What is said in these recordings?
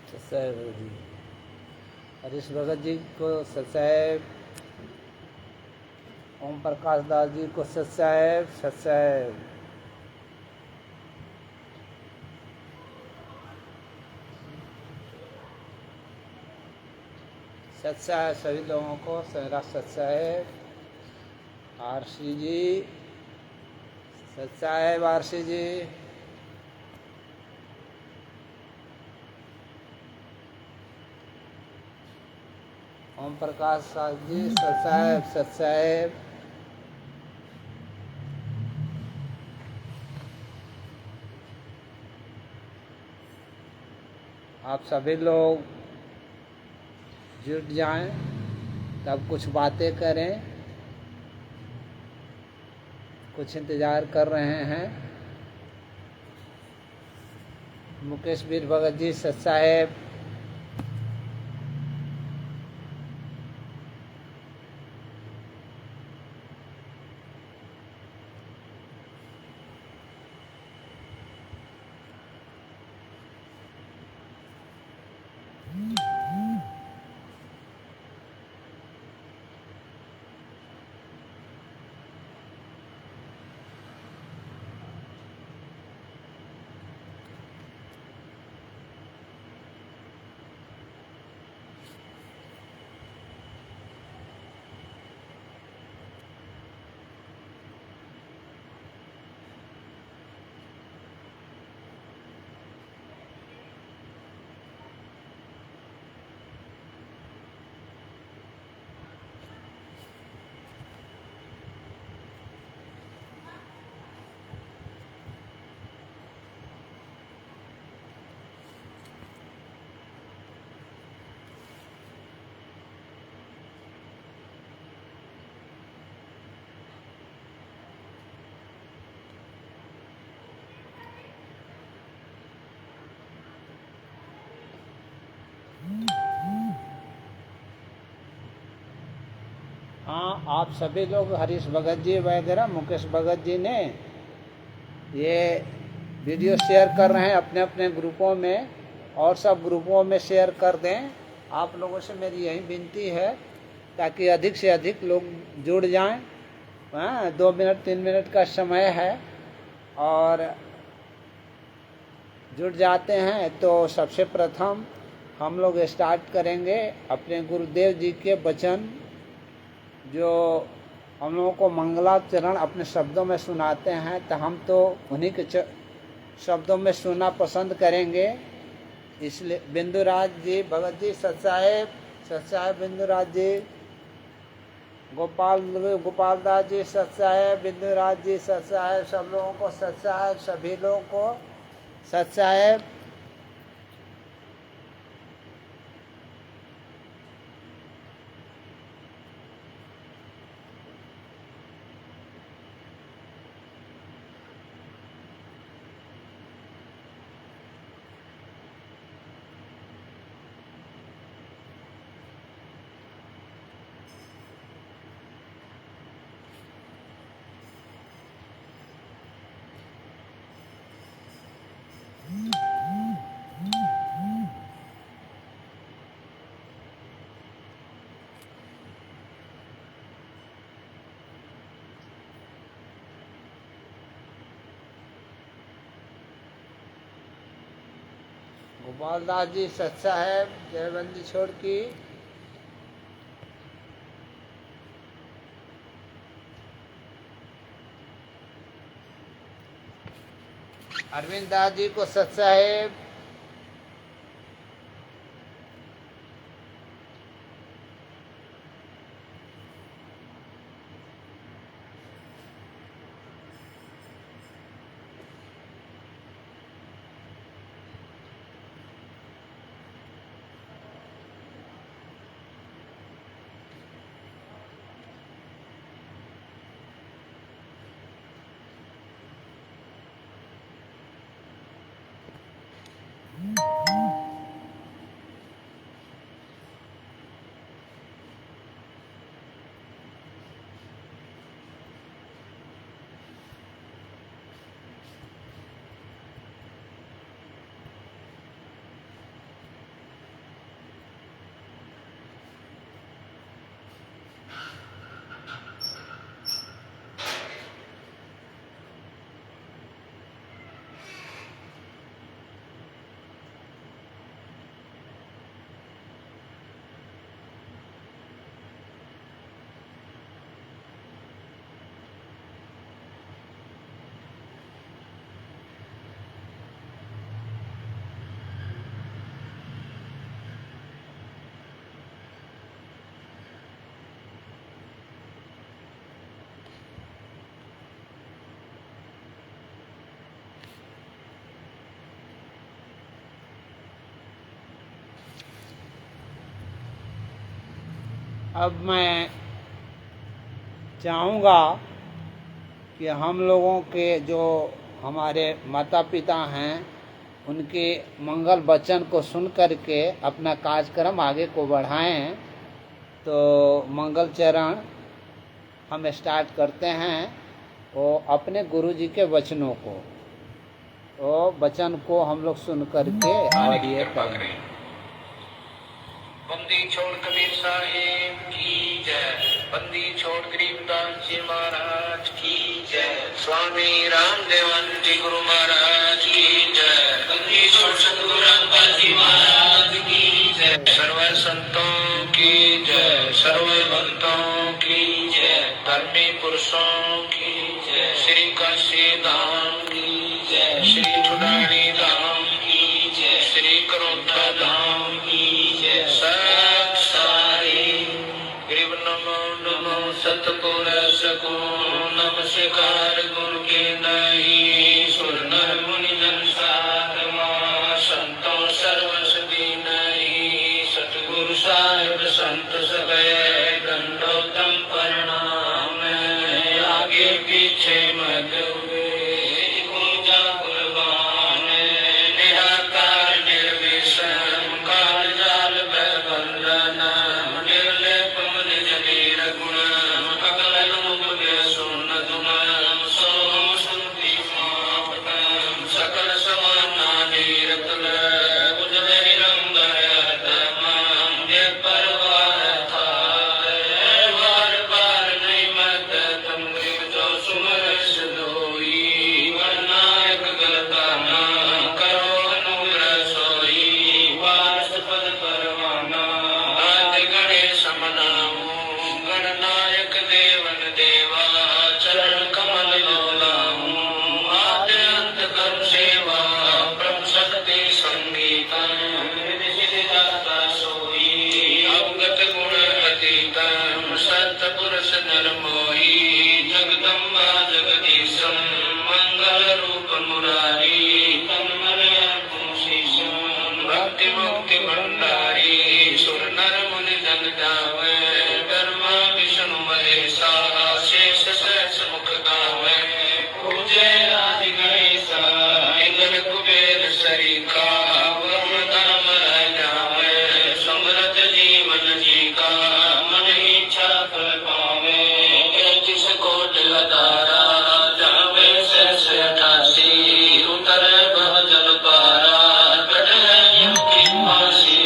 सत्साहेब जी हरीश भगत जी को सत्साहेब, ओम प्रकाश दास जी को सत्साहेब सत्साहेब। सत्साहेब सभी लोगों को मेरा सत्साहेब। आरसी जी सत्साहेब, आरसी जी। ओम प्रकाश दास जी सत्साहेब सत्साहेब। आप सभी लोग जुट जाएं, तब कुछ बातें करें। कुछ इंतज़ार कर रहे हैं। मुकेश वीर भगत जी सत्साहेब। हाँ, आप सभी लोग हरीश भगत जी वगैरह मुकेश भगत जी ने ये वीडियो शेयर कर रहे हैं अपने अपने ग्रुपों में, और सब ग्रुपों में शेयर कर दें। आप लोगों से मेरी यही विनती है ताकि अधिक से अधिक लोग जुड़ जाएं। हाँ, 2 मिनट 3 मिनट का समय है और जुड़ जाते हैं तो सबसे प्रथम हम लोग स्टार्ट करेंगे अपने गुरुदेव जी के वचन, जो हम लोगों को मंगलाचरण अपने शब्दों में सुनाते हैं, तो हम तो उन्हीं के शब्दों में सुनना पसंद करेंगे। इसलिए बिंदुराज जी भगत जी सत्साहेब सत्साहेब, बिंदुराज जी, गोपाल दास जी सत्साहेब, बिंदुराज जी सत्साहेब, सब लोगों को सत्साहेब, सभी लोगों को सत्साहेब। गोपाल दास जी सत्साहेब, जयबंदी छोड़ की। अरविंद दास जी को सत्साहेब। अब मैं चाहूँगा कि हम लोगों के जो हमारे माता पिता हैं उनके मंगल वचन को सुन करके अपना कार्यक्रम आगे को बढ़ाएं। तो मंगल चरण हम स्टार्ट करते हैं वो अपने गुरु जी के वचनों को, वो वचन को हम लोग सुन करके और ये करें। बंदी छोड़ कबीर साहिब की जय, बंदी छोड़ गरीबदास जी महाराज की जय, स्वामी रामदेवन जी गुरु महाराज की जय, बंदी छोड़ सतगुरु रामदास जी महाराज की जय, सर्व संतों की जय, सर्व भक्तों की जय, धर्मी पुरुषों की जय, श्री काशी धाम की जय, श्री ठुडानी धाम की जय, श्री करोटा धाम की जय, सतपुर सको नमस्कार गुरु के नहीं, सुर नर मुनि जन साधमा संतों सर्वसदी नहीं, सतगुरु साहिब संत सबे दंडोतम प्रणाम, आगे पीछे मत हुए पूजा कुर्बान, निराकार निर्विषम काल जाल बंधन, निर्लेप मन जलीर गुण सकल समाना नीरतल उजले रंग परवार था बार बार नहीं मत तुम जो सुमर सदोई, नायक गलताना करो अनुग्रह सोई, वास पद परवाना आज गणेश मनाऊं, गणनायक देवन देवा चरण कमल लोलाऊं, आद अंत कर सेवा ब्रह्म शक्ति संगीतम, दाता सोई अवगत गुण अतीतम, सत पुरुष नर मोही जगदम्बा जगदीशम, मंगल रूप मुरारी तन्मन भक्ति मुक्ति भंडारी, सुर नर मुनि जन जावे, ब्रह्मा विष्णु महेशा शेष सहस मुख गावे, पूजे आदि गणेशा इंद्र कुबेर सरीखा, वरुण धर्म रह जावे, समृत जीवन जी का मन इच्छा फल पावे, 33 कोट अदारा जावे सहस 88, उतर बह जल पारा कट है युक्ति फांसी,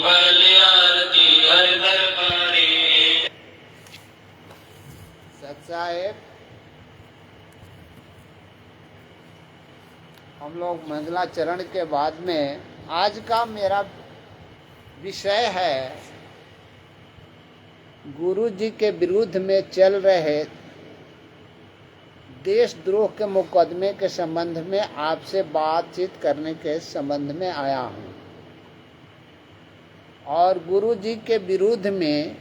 बल आरती हरि दरबारी। सत्साहेब हम लोग मंगलाचरण के बाद में आज का मेरा विषय है गुरु जी के विरुद्ध में चल रहे देशद्रोह के मुकदमे के संबंध में आपसे बातचीत करने के संबंध में आया हूँ। और गुरु जी के विरुद्ध में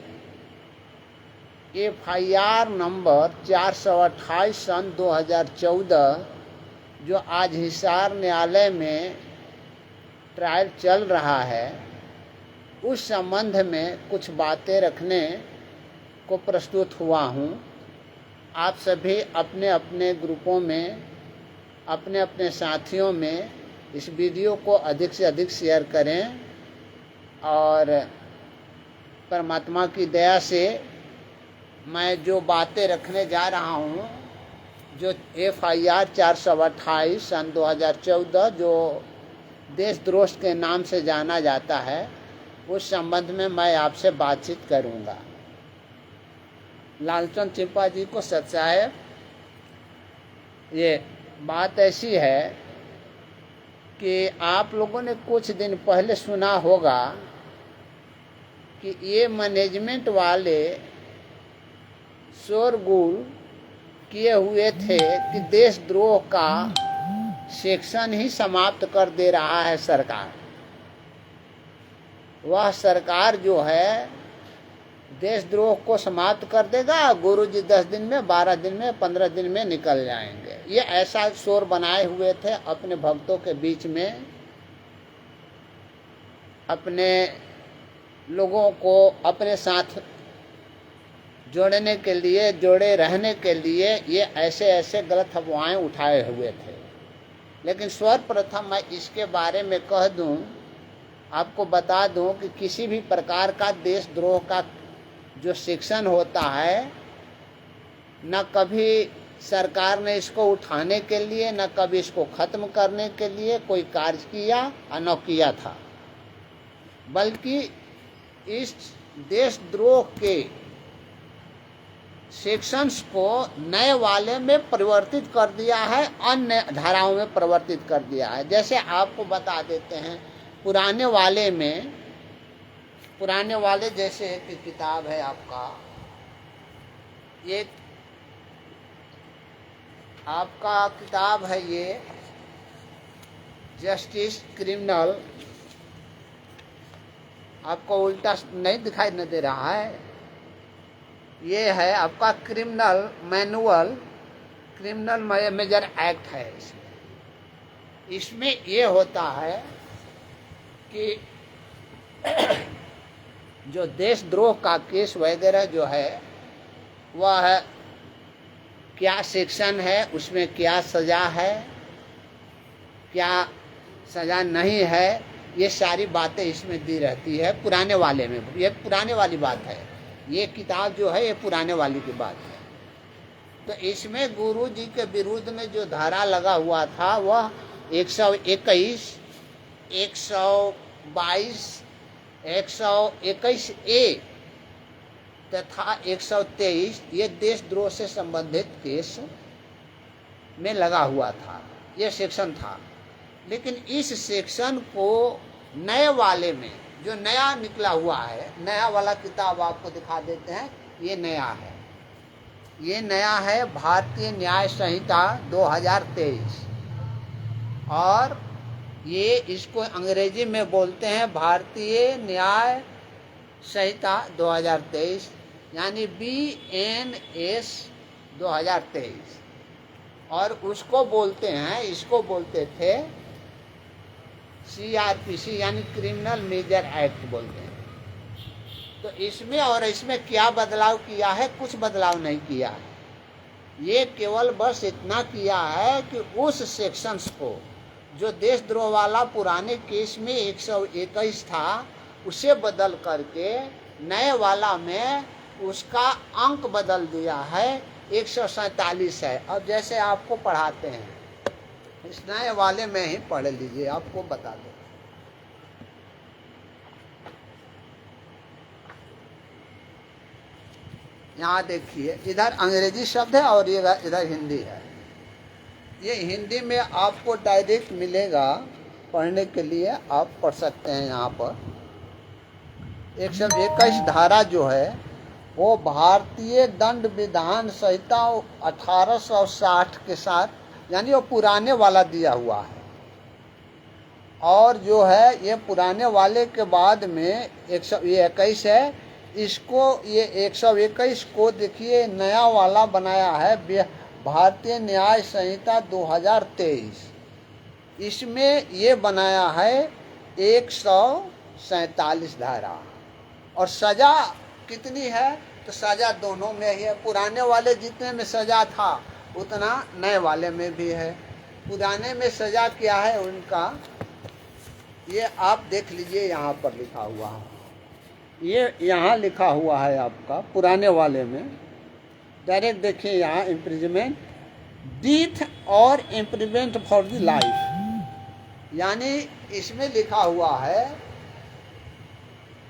FIR नंबर 428 सन 2014 जो आज हिसार न्यायालय में ट्रायल चल रहा है, उस संबंध में कुछ बातें रखने को प्रस्तुत हुआ हूँ। आप सभी अपने अपने ग्रुपों में, अपने अपने साथियों में इस वीडियो को अधिक से अधिक शेयर करें और परमात्मा की दया से मैं जो बातें रखने जा रहा हूँ, जो FIR 428 सन 2014 जो देशद्रोह के नाम से जाना जाता है, उस संबंध में मैं आपसे बातचीत करूँगा। लालचंद चिंपा जी को सत्साहेब, ये बात ऐसी है कि आप लोगों ने कुछ दिन पहले सुना होगा कि ये मैनेजमेंट वाले शोरगुल किए हुए थे कि देशद्रोह का सेक्शन ही समाप्त कर दे रहा है सरकार। वह सरकार जो है देशद्रोह को समाप्त कर देगा, गुरुजी 10 दिन में, 12 दिन में, 15 दिन में निकल जाएंगे। ये ऐसा शोर बनाए हुए थे अपने भक्तों के बीच में, अपने लोगों को अपने साथ जोड़ने के लिए, जोड़े रहने के लिए ये ऐसे ऐसे गलत अफवाहें उठाए हुए थे। लेकिन सर्वप्रथम मैं इसके बारे में कह दूं, आपको बता दूं कि किसी भी प्रकार का देशद्रोह का जो शिक्षण होता है, न कभी सरकार ने इसको उठाने के लिए, न कभी इसको खत्म करने के लिए कोई कार्य किया और न किया था, बल्कि इस देशद्रोह के सेक्शंस को नए वाले में परिवर्तित कर दिया है, अन्य धाराओं में परिवर्तित कर दिया है। जैसे आपको बता देते हैं, पुराने वाले जैसे एक किताब है आपका, एक आपका किताब है ये जस्टिस क्रिमिनल, आपको उल्टा नहीं दिखाई न दे रहा है, ये है आपका criminal manual, criminal major act है। इसमें ये होता है कि जो देशद्रोह का केस वगैरह जो है वह है, क्या सेक्शन है, उसमें क्या सज़ा है, क्या सज़ा नहीं है, ये सारी बातें इसमें दी रहती है। पुराने वाले में ये पुराने वाली बात है, ये किताब जो है ये पुराने वाली की बात है। तो इसमें गुरु जी के विरुद्ध में जो धारा लगा हुआ था वह 121, 122, 121A तथा 123 ये देशद्रोह से संबंधित केस में लगा हुआ था, ये सेक्शन था। लेकिन इस सेक्शन को नए वाले में, जो नया निकला हुआ है, नया वाला किताब आपको दिखा देते हैं, ये नया है, ये नया है भारतीय न्याय संहिता 2023, और ये इसको अंग्रेजी में बोलते हैं भारतीय न्याय संहिता 2023, यानी BNS 2023, और उसको बोलते हैं, इसको बोलते थे CRPC यानी क्रिमिनल मेजर एक्ट बोलते हैं। तो इसमें और इसमें क्या बदलाव किया है? कुछ बदलाव नहीं किया है, ये केवल बस इतना किया है कि उस सेक्शंस को जो देशद्रोह वाला पुराने केस में 121 था उसे बदल करके नए वाला में उसका अंक बदल दिया है, 147 है। अब जैसे आपको पढ़ाते हैं, इस नए वाले में ही पढ़ लीजिए, आपको बता दो। यहाँ देखिए, इधर अंग्रेजी शब्द है और ये इधर हिंदी है। ये हिंदी में आपको डायरेक्ट मिलेगा, पढ़ने के लिए आप पढ़ सकते हैं। यहाँ पर 121 धारा जो है वो भारतीय दंड विधान संहिता 1860 के साथ, यानी वो पुराने वाला दिया हुआ है। और जो है ये पुराने वाले के बाद में 121 है, इसको ये 121 को देखिए नया वाला बनाया है भारतीय न्याय संहिता 2023। इसमें ये बनाया है 147 धारा, और सज़ा कितनी है? तो सज़ा दोनों में ही है। पुराने वाले जितने में सज़ा था उतना नए वाले में भी है। पुराने में सज़ा क्या है उनका, ये आप देख लीजिए, यहाँ पर लिखा हुआ है, ये यहाँ लिखा हुआ है आपका पुराने वाले में। डायरेक्ट देखिए यहाँ, इम्प्रिजमेंट, डेथ और इम्प्रिजमेंट फॉर द लाइफ, यानी इसमें लिखा हुआ है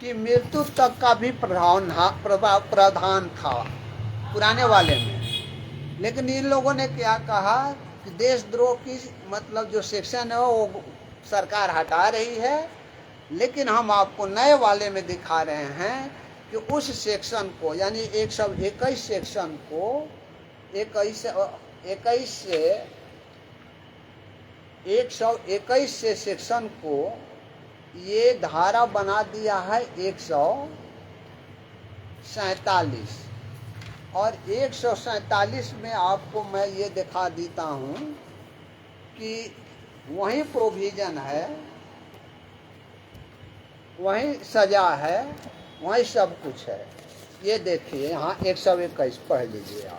कि मृत्यु तक का भी प्रावधान था पुराने वाले में। लेकिन इन लोगों ने क्या कहा कि देशद्रोह की मतलब जो सेक्शन है वो सरकार हटा रही है, लेकिन हम आपको नए वाले में दिखा रहे हैं कि उस सेक्शन को, यानी 121 सेक्शन को 121 से सेक्शन को ये धारा बना दिया है 147, और 147 में आपको मैं ये दिखा देता हूँ कि वही प्रोविज़न है, वही सज़ा है, वही सब कुछ है। ये देखिए यहाँ 121 पढ़ लीजिए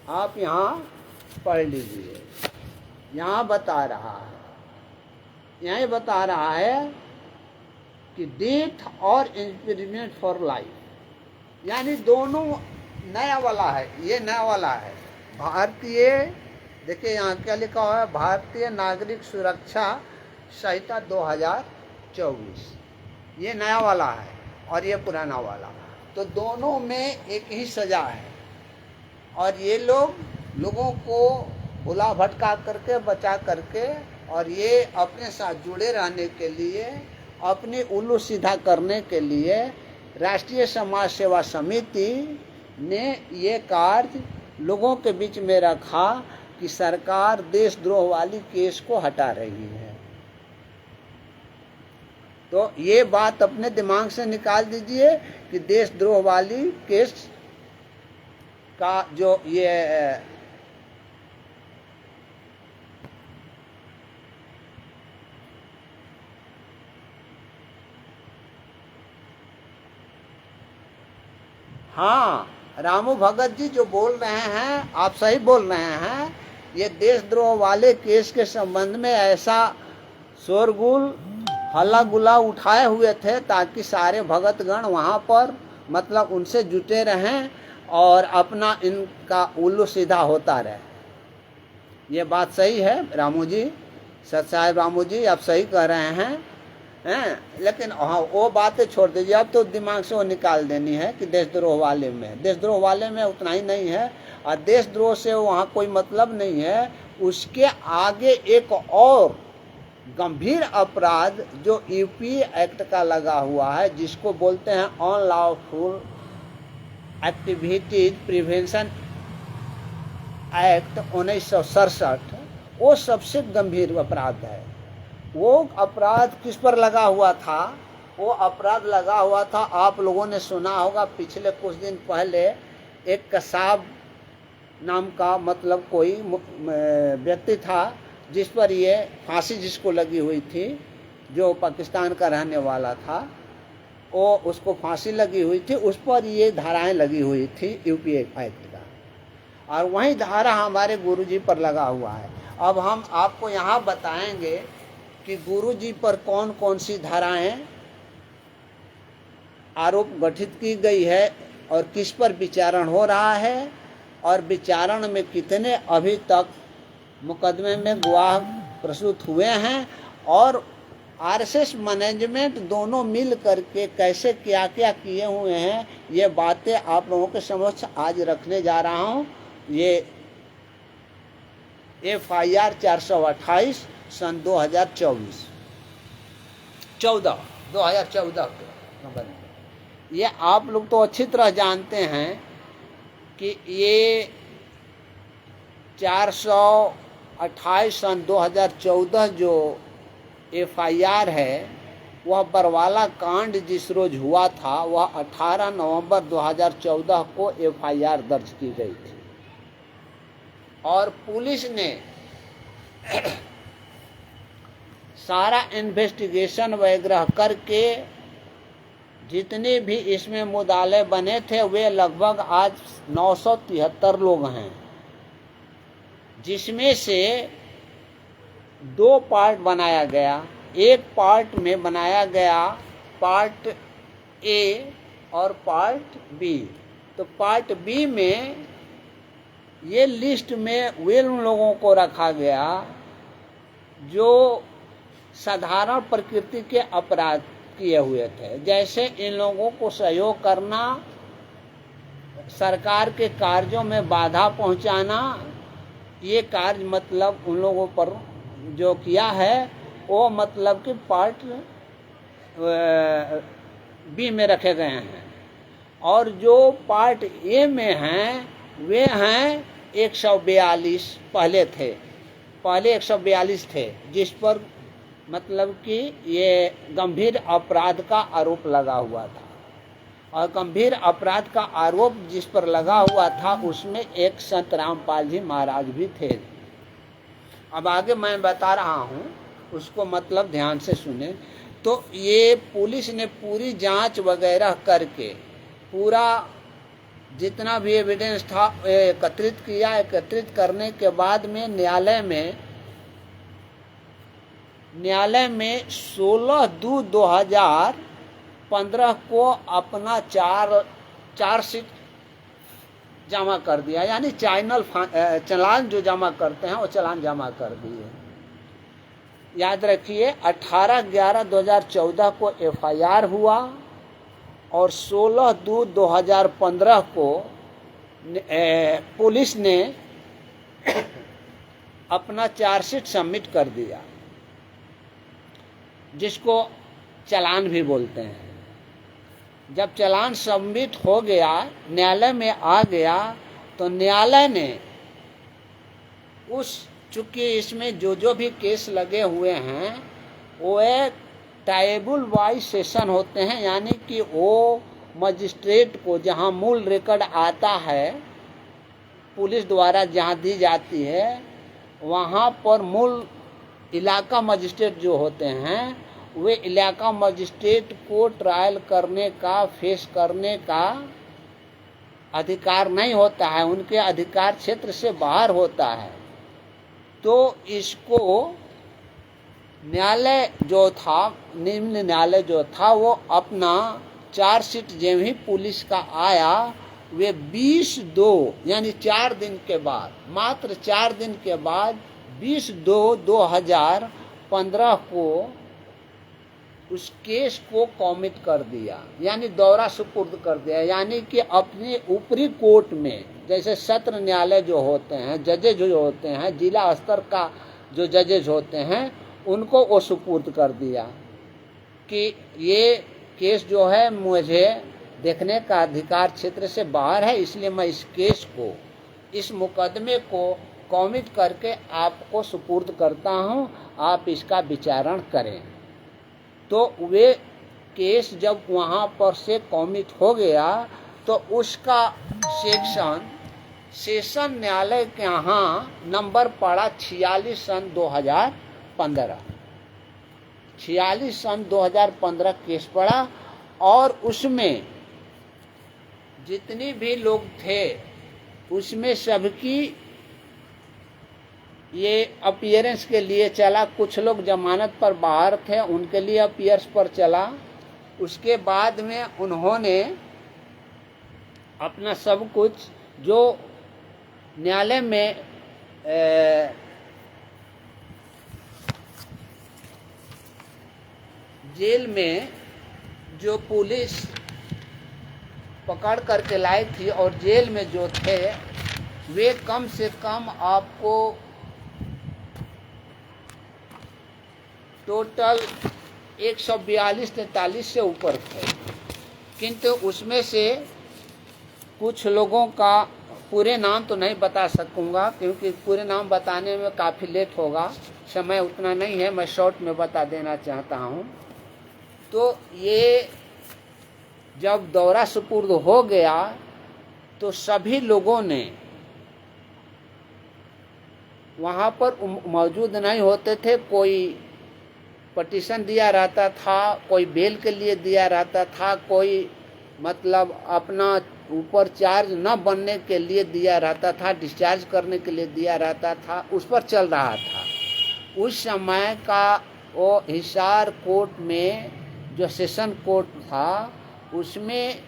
आप यहाँ पढ़ लीजिए। यहाँ बता रहा है, यहाँ बता रहा है कि डेथ और इम्प्रिजनमेंट फॉर लाइफ, यानी दोनों नया वाला है, ये नया वाला है। भारतीय, देखिए यहाँ क्या लिखा हुआ है, भारतीय नागरिक सुरक्षा संहिता 2024, ये नया वाला है और ये पुराना वाला। तो दोनों में एक ही सजा है और ये लोगों को भुला भटका करके बचा करके और ये अपने साथ जुड़े रहने के लिए, अपनी उल्लू सीधा करने के लिए राष्ट्रीय समाज सेवा समिति ने ये कार्य लोगों के बीच में रखा कि सरकार देशद्रोह वाली केस को हटा रही है। तो ये बात अपने दिमाग से निकाल दीजिए कि देशद्रोह वाली केस का जो ये हाँ, रामू भगत जी जो बोल रहे हैं, आप सही बोल रहे हैं। ये देशद्रोह वाले केस के संबंध में ऐसा शोरगुल हल्ला गुल्ला उठाए हुए थे ताकि सारे भगतगण वहाँ पर मतलब उनसे जुटे रहें और अपना इनका उल्लू सीधा होता रहे। ये बात सही है रामू जी, सत साहेब रामू जी, आप सही कह रहे हैं। लेकिन हाँ, वो बातें छोड़ दीजिए, अब तो दिमाग से वो निकाल देनी है कि देशद्रोह वाले में उतना ही नहीं है और देशद्रोह से वहाँ कोई मतलब नहीं है। उसके आगे एक और गंभीर अपराध जो यूपी एक्ट का लगा हुआ है, जिसको बोलते हैं अनलॉफुल एक्टिविटीज प्रिवेंशन एक्ट 1967, वो सबसे गंभीर अपराध है। वो अपराध किस पर लगा हुआ था? वो अपराध लगा हुआ था, आप लोगों ने सुना होगा, पिछले कुछ दिन पहले एक कसाब नाम का मतलब कोई व्यक्ति था जिस पर ये फांसी जिसको लगी हुई थी, जो पाकिस्तान का रहने वाला था, वो उसको फांसी लगी हुई थी, उस पर ये धाराएं लगी हुई थी यूपी एक्ट का, और वही धारा हमारे गुरुजी पर लगा हुआ है। अब हम आपको यहाँ बताएंगे कि गुरुजी पर कौन कौन सी धाराएं आरोप गठित की गई है और किस पर विचारण हो रहा है और विचारण में कितने अभी तक मुकदमे में गवाह प्रस्तुत हुए हैं और आरएसएस मैनेजमेंट दोनों मिल करके कैसे क्या क्या किए हुए हैं, ये बातें आप लोगों के समक्ष आज रखने जा रहा हूँ। ये FIR 428 सन 2014 के नंबर। ये आप लोग तो अच्छी तरह जानते हैं कि ये 428 सन 2014 जो FIR है, वह बरवाला कांड जिस रोज हुआ था, वह 18 नवंबर 2014 को FIR दर्ज की गई थी और पुलिस ने सारा इन्वेस्टिगेशन वगैरह करके जितने भी इसमें मुद्दाले बने थे वे लगभग आज 973 लोग हैं, जिसमें से 2 पार्ट बनाया गया। एक पार्ट में बनाया गया पार्ट A और पार्ट B। तो पार्ट B में ये लिस्ट में वे उन लोगों को रखा गया जो साधारण प्रकृति के अपराध किए हुए थे, जैसे इन लोगों को सहयोग करना, सरकार के कार्यों में बाधा पहुंचाना, ये कार्य मतलब उन लोगों पर जो किया है वो मतलब कि पार्ट B में रखे गए हैं। और जो पार्ट A में हैं वे हैं 142 पहले 142 थे, जिस पर मतलब कि ये गंभीर अपराध का आरोप लगा हुआ था। और गंभीर अपराध का आरोप जिस पर लगा हुआ था उसमें एक संत रामपाल जी महाराज भी थे। अब आगे मैं बता रहा हूँ, उसको मतलब ध्यान से सुने। तो ये पुलिस ने पूरी जांच वगैरह करके पूरा जितना भी एविडेंस था एकत्रित किया। एकत्रित करने के बाद में न्यायालय में 16/2/2015 को अपना चार्जशीट जमा कर दिया, यानी चालान जो जमा करते हैं वो चालान जमा कर दिए। याद रखिए 18/11/2014 को FIR हुआ और 16/2/2015 को पुलिस ने अपना चार्जशीट सबमिट कर दिया, जिसको चालान भी बोलते हैं। जब चालान सबमिट हो गया, न्यायालय में आ गया, तो न्यायालय ने चूंकि इसमें जो भी केस लगे हुए हैं वो एक ट्राइब्यूनल वाइज सेशन होते हैं, यानी कि वो मजिस्ट्रेट को जहां मूल रिकॉर्ड आता है पुलिस द्वारा जहां दी जाती है, वहां पर मूल इलाका मजिस्ट्रेट जो होते हैं वे इलाका मजिस्ट्रेट को ट्रायल करने का, फेस करने का अधिकार नहीं होता है, उनके अधिकार क्षेत्र से बाहर होता है। तो इसको न्यायालय जो था, निम्न न्यायालय जो था, वो अपना चार्जशीट जब ही पुलिस का आया, वे 20/2 यानी 4 दिन के बाद, मात्र 4 दिन के बाद 20/2/2015 को उस केस को कॉमिट कर दिया, यानी दौरा सुपुर्द कर दिया। यानी कि अपने ऊपरी कोर्ट में, जैसे सत्र न्यायालय जो होते हैं, जजेज जो होते हैं, जिला स्तर का जो जजेज होते हैं, उनको वो सुपुर्द कर दिया कि ये केस जो है मुझे देखने का अधिकार क्षेत्र से बाहर है, इसलिए मैं इस केस को, इस मुकदमे को कॉमिट करके आपको सुपुर्द करता हूं, आप इसका विचारण करें। तो वे केस जब वहां पर से कॉमिट हो गया, तो उसका सेशन न्यायालय के यहाँ नंबर पड़ा 46/2015। 46/2015 केस पड़ा, और उसमें जितनी भी लोग थे उसमें सबकी ये अपीयरेंस के लिए चला। कुछ लोग जमानत पर बाहर थे, उनके लिए अपीयरेंस पर चला। उसके बाद में उन्होंने अपना सब कुछ जो न्यायालय में जेल में जो पुलिस पकड़ करके लाई थी और जेल में जो थे, वे कम से कम आपको टोटल 142-43 से ऊपर थे। किंतु उसमें से कुछ लोगों का पूरे नाम तो नहीं बता सकूंगा, क्योंकि पूरे नाम बताने में काफ़ी लेट होगा, समय उतना नहीं है, मैं शॉर्ट में बता देना चाहता हूं। तो ये जब दौरा सुपुर्द हो गया, तो सभी लोगों ने वहाँ पर मौजूद नहीं होते थे। कोई पटिशन दिया रहता था, कोई बेल के लिए दिया रहता था, कोई मतलब अपना ऊपर चार्ज न बनने के लिए दिया रहता था, डिस्चार्ज करने के लिए दिया रहता था, उस पर चल रहा था। उस समय का वो हिसार कोर्ट में जो सेशन कोर्ट था, उसमें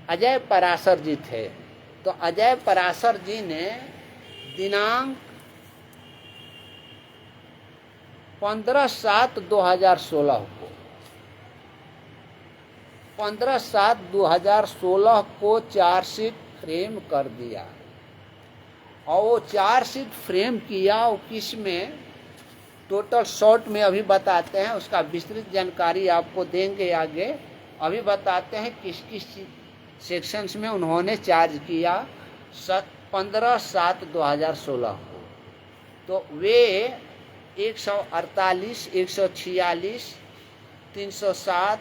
अजय पराशर जी थे। तो अजय पराशर जी ने दिनांक 15/7/2016 को 15/7/2016 को चार्जशीट फ्रेम कर दिया। और वो चार्जशीट फ्रेम किया, वो किस में, टोटल शॉर्ट में अभी बताते हैं, उसका विस्तृत जानकारी आपको देंगे आगे। अभी बताते हैं किस किस सेक्शंस में उन्होंने चार्ज किया 15/7/2016 को। तो वे 148, 146, 307,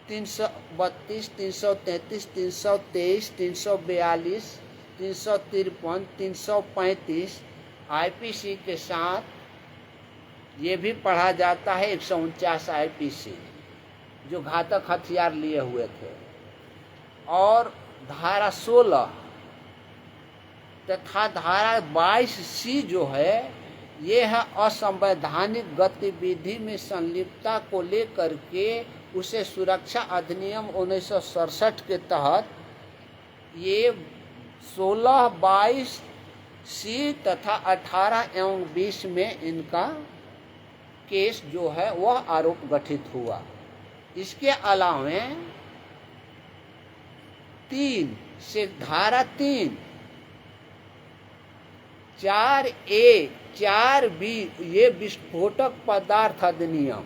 332, 333, 323, 342, 353, 335 IPC के साथ ये भी पढ़ा जाता है 149 IPC, जो घातक हथियार लिए हुए थे। और धारा 16 तथा धारा 22C जो है ये है असंवैधानिक गतिविधि में संलिप्तता को लेकर के उसे सुरक्षा अधिनियम 1967 के तहत ये 16, 22C तथा 18 एवं 20 में इनका केस जो है वह आरोप गठित हुआ। इसके अलावे 3 से धारा 3, 4A, 4B ये विस्फोटक पदार्थ अधिनियम,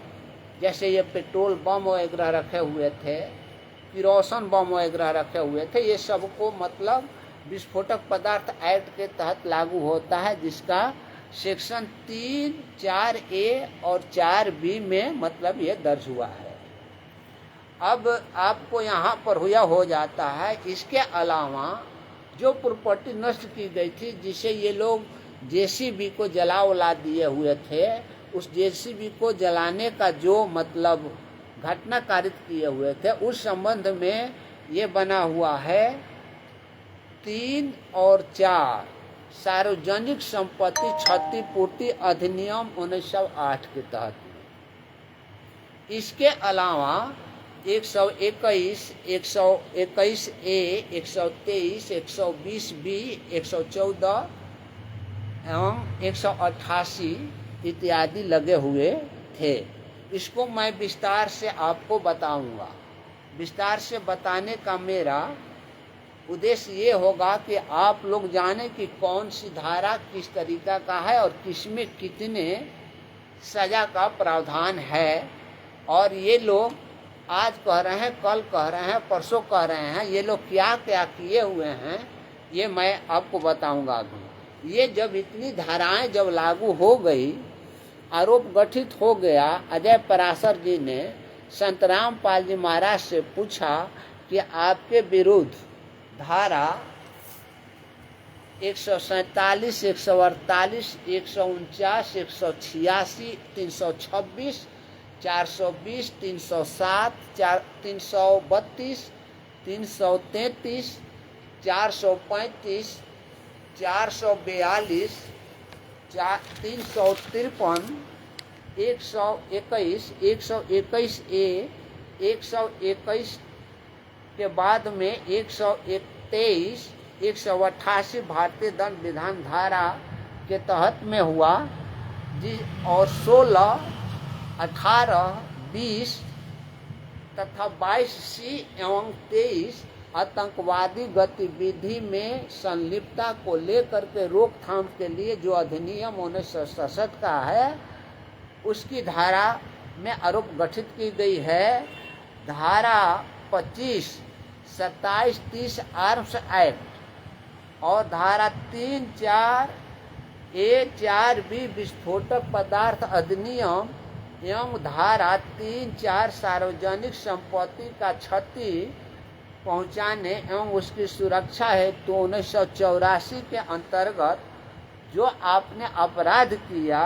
जैसे ये पेट्रोल बम वगैरह रखे हुए थे, किरोसिन बम वगैरह रखे हुए थे, ये सबको मतलब विस्फोटक पदार्थ एक्ट के तहत लागू होता है, जिसका सेक्शन 3, 4A और 4B में मतलब ये दर्ज हुआ है। अब आपको यहाँ पर हुआ हो जाता है। इसके अलावा जो प्रॉपर्टी नष्ट की गई थी, जिसे ये लोग जेसीबी को जला उला दिए हुए थे, उस जेसीबी को जलाने का जो मतलब घटना कारित किए हुए थे, उस संबंध में ये बना हुआ है 3 और 4 सार्वजनिक संपत्ति क्षतिपूर्ति अधिनियम 1908 के तहत। इसके अलावा 121, 121A, 123, 120B, 114 एवं 188 इत्यादि लगे हुए थे। इसको मैं विस्तार से आपको बताऊंगा। विस्तार से बताने का मेरा उद्देश्य ये होगा कि आप लोग जाने कि कौन सी धारा किस तरीका का है और किसमें कितने सजा का प्रावधान है। और ये लोग आज कह रहे हैं, कल कह रहे हैं, परसों कह रहे हैं, ये लोग क्या क्या किए हुए हैं ये मैं आपको बताऊंगा अभी। ये जब इतनी धाराएं जब लागू हो गई, आरोप गठित हो गया, अजय पराशर जी ने संत रामपाल जी महाराज से पूछा कि आपके विरुद्ध धारा 147, 148, 149, 186, 326, 420, 307, 332, 333, 435, 442, 353, 121, 121A, 121 के बाद में 123, 188 भारतीय दंड विधान धारा के तहत में हुआ जी, और 16, 18, 20 तथा 22C एवं 23 आतंकवादी गतिविधि में संलिप्तता को लेकर के रोकथाम के लिए जो अधिनियम 1967 का है, उसकी धारा में आरोप गठित की गई है। धारा 25, 27, 30 आर्म्स एक्ट और धारा 3, 4A, 4B विस्फोटक पदार्थ अधिनियम एवं धारा 3, 4 सार्वजनिक संपत्ति का क्षति पहुंचाने एवं उसकी सुरक्षा है तो 1984 के अंतर्गत जो आपने अपराध किया,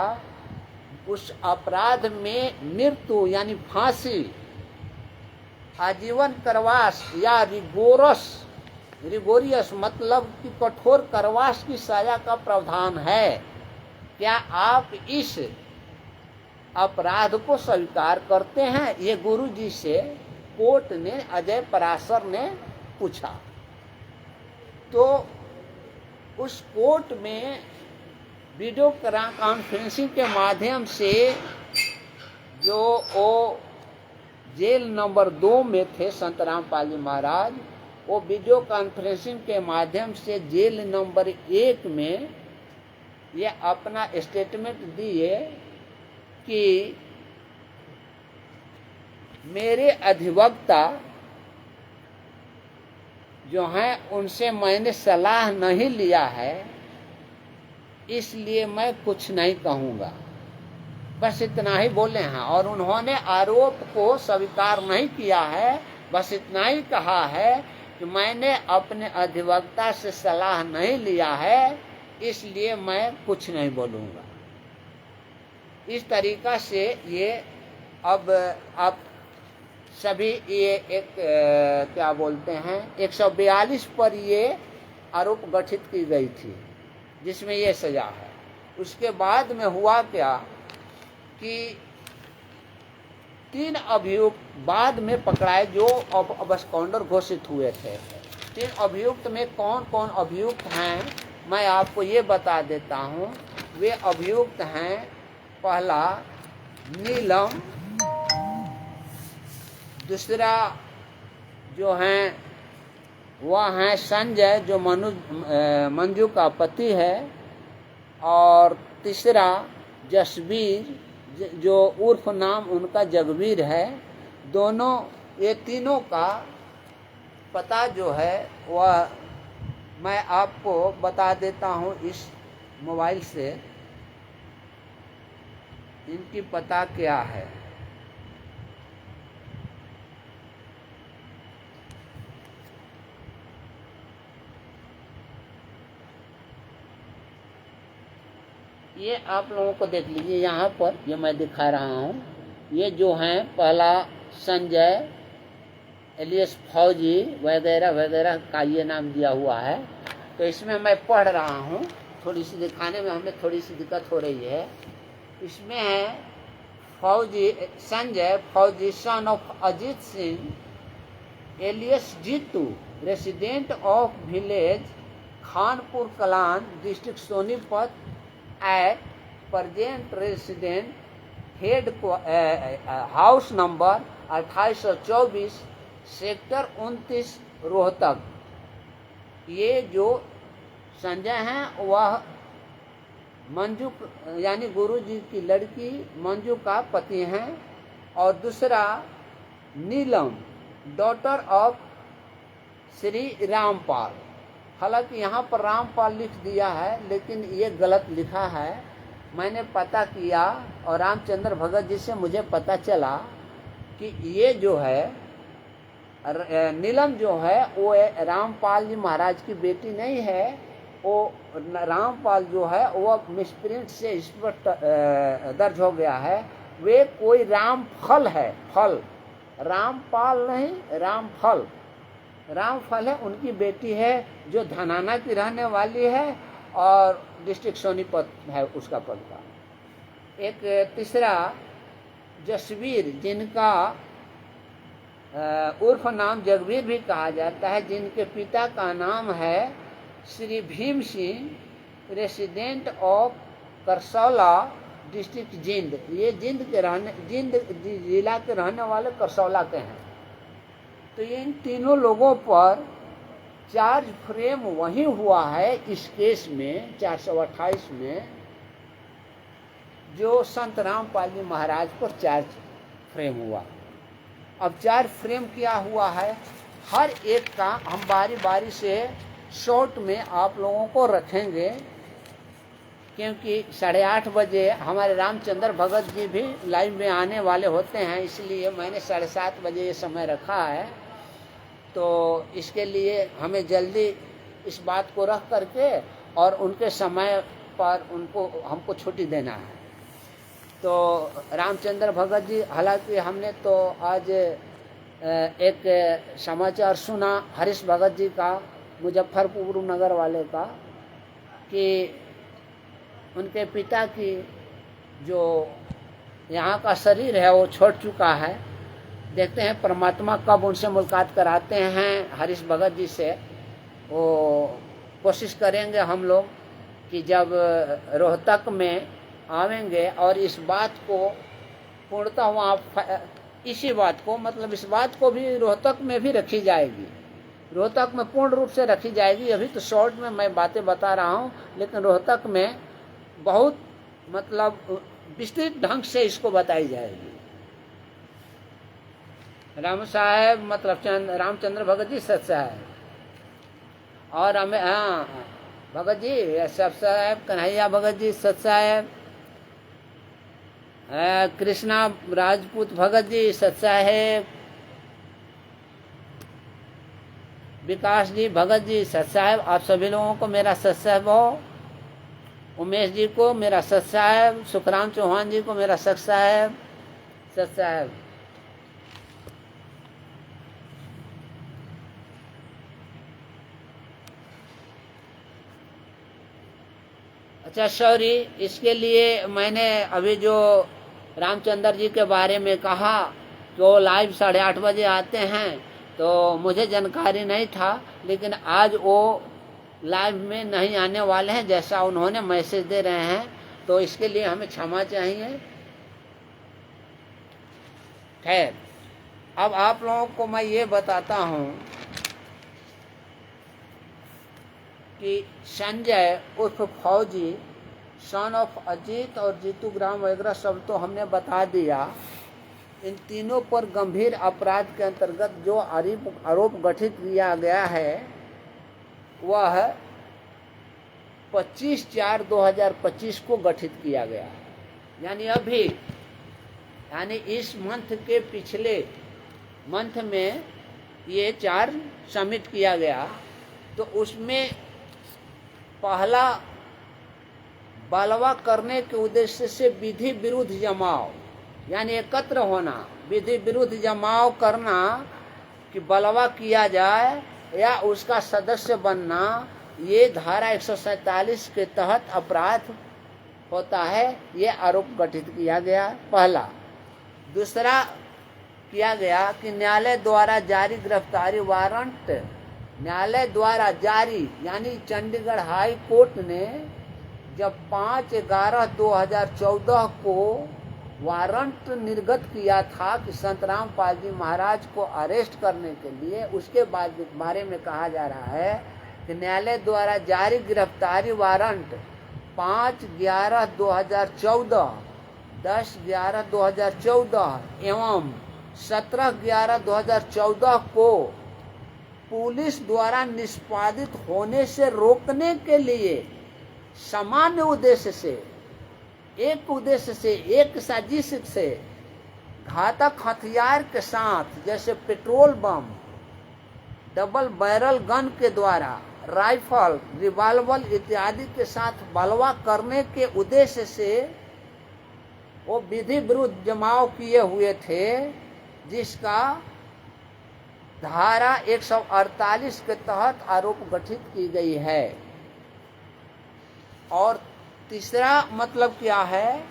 उस अपराध में मृत्यु यानी फांसी, आजीवन कारावास या रिगोरियस मतलब कि कठोर कारावास की सजा का प्रावधान है। क्या आप इस अपराध को स्वीकार करते हैं? ये गुरु जी से कोर्ट ने, अजय पराशर ने पूछा। तो उस कोर्ट में वीडियो कॉन्फ्रेंसिंग के माध्यम से जो वो जेल नंबर 2 में थे संत रामपाल जी महाराज, वो वीडियो कॉन्फ्रेंसिंग के माध्यम से जेल नंबर 1 में ये अपना स्टेटमेंट दिए कि मेरे अधिवक्ता जो हैं उनसे मैंने सलाह नहीं लिया है, इसलिए मैं कुछ नहीं कहूँगा। बस इतना ही बोले हैं और उन्होंने आरोप को स्वीकार नहीं किया है। बस इतना ही कहा है कि मैंने अपने अधिवक्ता से सलाह नहीं लिया है, इसलिए मैं कुछ नहीं बोलूँगा। इस तरीका से ये अब आप सभी ये एक क्या बोलते हैं 142 पर ये आरोप गठित की गई थी जिसमें ये सजा है। उसके बाद में हुआ क्या कि 3 अभियुक्त बाद में पकड़ाए जो अबस्कॉन्डर घोषित हुए थे। 3 अभियुक्त में कौन कौन अभियुक्त हैं मैं आपको ये बता देता हूँ। वे अभियुक्त हैं, पहला नीलम, दूसरा जो हैं वह हैं संजय जो मंजू का पति है, और तीसरा जसवीर जो उर्फ नाम उनका जगवीर है। दोनों ये तीनों का पता जो है वह मैं आपको बता देता हूँ इस मोबाइल से। इनकी पता क्या है। ये आप लोगों को देख लीजिए यहाँ पर, ये मैं दिखा रहा हूँ। ये जो हैं पहला संजय एलियस फौजी वगैरह वगैरह का ये नाम दिया हुआ है। तो इसमें मैं पढ़ रहा हूँ, थोड़ी सी दिखाने में हमें थोड़ी सी दिक्कत हो रही है। इसमें है Fauji Sanjay Fauji son of Ajit Singh alias Jitu resident of village Khanpur Kalan district Sonipat at present resident head house number 2824 sector 29 Rohtak. ये जो संजय हैं वह मंजू यानी गुरु जी की लड़की मंजू का पति हैं, और दूसरा नीलम डॉटर ऑफ श्री रामपाल। हालांकि यहाँ पर रामपाल लिख दिया है लेकिन ये गलत लिखा है। मैंने पता किया और रामचंद्र भगत जी से मुझे पता चला कि ये जो है नीलम जो है वो रामपाल जी महाराज की बेटी नहीं है। वो रामपाल जो है वो मिसप्रिंट से इस पर दर्ज हो गया है। वे कोई रामफल है, फल रामपाल नहीं, रामफल रामफल है, उनकी बेटी है जो धनाना की रहने वाली है और डिस्ट्रिक्ट सोनीपत है उसका पड़ता। एक तीसरा जसवीर जिनका उर्फ नाम जगवीर भी कहा जाता है, जिनके पिता का नाम है Shri Bhim Singh resident of Karsola district Jind. ये जिंद जिला के रहने वाले करसौला के हैं। तो इन तीनों लोगों पर चार्ज फ्रेम वही हुआ है इस केस में 428 में जो संत रामपाल जी महाराज पर चार्ज फ्रेम हुआ। अब चार्ज फ्रेम क्या हुआ है हर एक का हम बारी बारी से शॉर्ट में आप लोगों को रखेंगे, क्योंकि 8:30 बजे हमारे रामचंद्र भगत जी भी लाइव में आने वाले होते हैं, इसलिए मैंने 7:30 बजे ये समय रखा है। तो इसके लिए हमें जल्दी इस बात को रख करके और उनके समय पर हमको छुट्टी देना है। तो रामचंद्र भगत जी, हालांकि हमने तो आज एक समाचार सुना हरीश भगत जी का, मुजफ्फरपुर नगर वाले का, कि उनके पिता की जो यहाँ का शरीर है वो छोड़ चुका है। देखते हैं परमात्मा कब उनसे मुलाकात कराते हैं हरीश भगत जी से। वो कोशिश करेंगे हम लोग कि जब रोहतक में आवेंगे और इस बात को पूर्णतः वहाँ इसी बात को मतलब इस बात को भी रोहतक में भी रखी जाएगी, रोहतक में पूर्ण रूप से रखी जाएगी। अभी तो शॉर्ट में मैं बातें बता रहा हूँ, लेकिन रोहतक में बहुत मतलब विस्तृत ढंग से इसको बताई जाएगी। राम साहेब मतलब रामचंद्र भगत जी सत साहेब, और हमें भगत जी सब साहेब, कन्हैया भगत जी सत साहेब, कृष्णा राजपूत भगत जी सत साहेब, विकास जी भगत जी सत साहेब। आप सभी लोगों को मेरा सत साहेब हो। उमेश जी को मेरा सत साहेब, सुखराम चौहान जी को मेरा सत साहेब, सत साहेब। अच्छा सॉरी, इसके लिए मैंने अभी जो रामचंद्र जी के बारे में कहा कि वो लाइव 8:30 बजे आते हैं, तो मुझे जानकारी नहीं था, लेकिन आज वो लाइव में नहीं आने वाले हैं जैसा उन्होंने मैसेज दे रहे हैं, तो इसके लिए हमें क्षमा चाहिए। खैर, अब आप लोगों को मैं ये बताता हूँ कि संजय उर्फ फौजी, सन ऑफ अजीत और जीतू ग्राम वगैरह सब तो हमने बता दिया। इन तीनों पर गंभीर अपराध के अंतर्गत जो आरोप गठित किया गया है वह 25/4/2025 को गठित किया गया है, यानी अभी, यानी इस मंथ के पिछले मंथ में ये 4 सबमिट किया गया। तो उसमें पहला बलवा करने के उद्देश्य से विधि विरुद्ध जमाव, यानी एकत्र होना, विधि विरुद्ध जमाव करना कि बलवा किया जाए या उसका सदस्य बनना, ये धारा 147 के तहत अपराध होता है। ये आरोप गठित किया गया पहला। दूसरा किया गया कि न्यायालय द्वारा जारी गिरफ्तारी वारंट, न्यायालय द्वारा जारी यानी चंडीगढ़ हाई कोर्ट ने जब 5/11/2014 को वारंट निर्गत किया था कि संतराम पाल जी महाराज को अरेस्ट करने के लिए, उसके बारे में कहा जा रहा है कि न्यायालय द्वारा जारी गिरफ्तारी वारंट 5/11/2014, 10/11/2014 एवं 17/11/2014 को पुलिस द्वारा निष्पादित होने से रोकने के लिए सामान्य उद्देश्य से, एक उद्देश्य से, एक साजिश से घातक हथियार के साथ, जैसे petrol bomb, double barrel gun के द्वारा, राइफल, रिवॉल्वर इत्यादि के साथ बलवा करने के उद्देश्य से वो विधि विरुद्ध जमाव किए हुए थे, जिसका धारा 148 के तहत आरोप गठित की गई है। और तीसरा मतलब क्या है,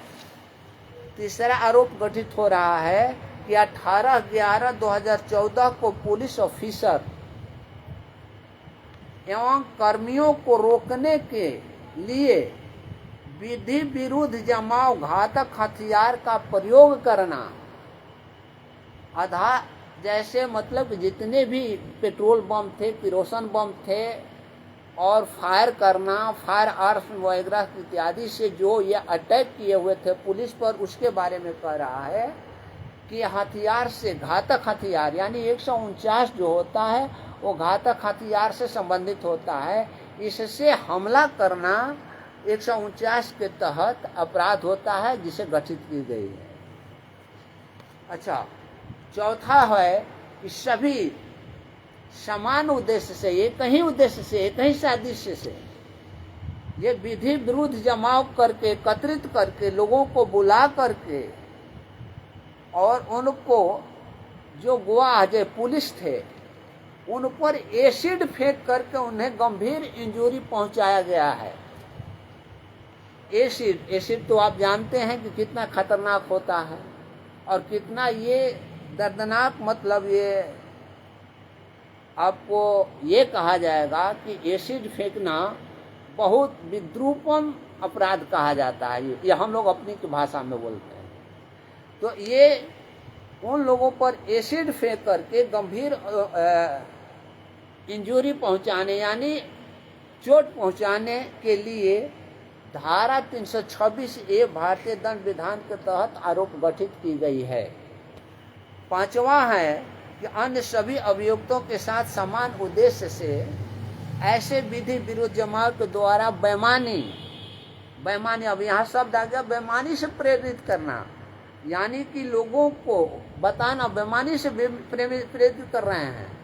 तीसरा आरोप गठित हो रहा है कि 18/11/2014 को पुलिस ऑफिसर एवं कर्मियों को रोकने के लिए विधि विरुद्ध जमाव घातक हथियार का प्रयोग करना, जैसे मतलब जितने भी पेट्रोल बम थे, किरोसिन बम थे, और फायर करना, फायर आर्म्स वगैरह इत्यादि से जो ये अटैक किए हुए थे पुलिस पर, उसके बारे में कह रहा है कि हथियार से, घातक हथियार यानी 149 जो होता है वो घातक हथियार से संबंधित होता है। इससे हमला करना 149 के तहत अपराध होता है, जिसे गठित की गई है। अच्छा, चौथा है कि सभी समान उद्देश्य से, एक ही उद्देश्य से, एक ही साजिश से ये विधि विरुद्ध जमाव करके, एकत्रित करके, लोगों को बुला करके और उनको जो गवाह जो पुलिस थे उन पर एसिड फेंक करके उन्हें गंभीर इंजरी पहुंचाया गया है। एसिड तो आप जानते हैं कि कितना खतरनाक होता है और कितना ये दर्दनाक, मतलब ये आपको ये कहा जाएगा कि एसिड फेंकना बहुत विद्रूपम अपराध कहा जाता है। ये हम लोग अपनी भाषा में बोलते हैं। तो ये उन लोगों पर एसिड फेंक करके गंभीर इंजरी पहुंचाने यानी चोट पहुंचाने के लिए धारा 326A भारतीय दंड विधान के तहत आरोप गठित की गई है। पांचवा है कि अन्य सभी अभियुक्तों के साथ समान उद्देश्य से ऐसे विधि विरुद्ध जमाव के द्वारा बेईमानी, अब यहाँ शब्द आ गया बेईमानी से प्रेरित करना, यानी कि लोगों को बताना बेईमानी से प्रेरित कर रहे हैं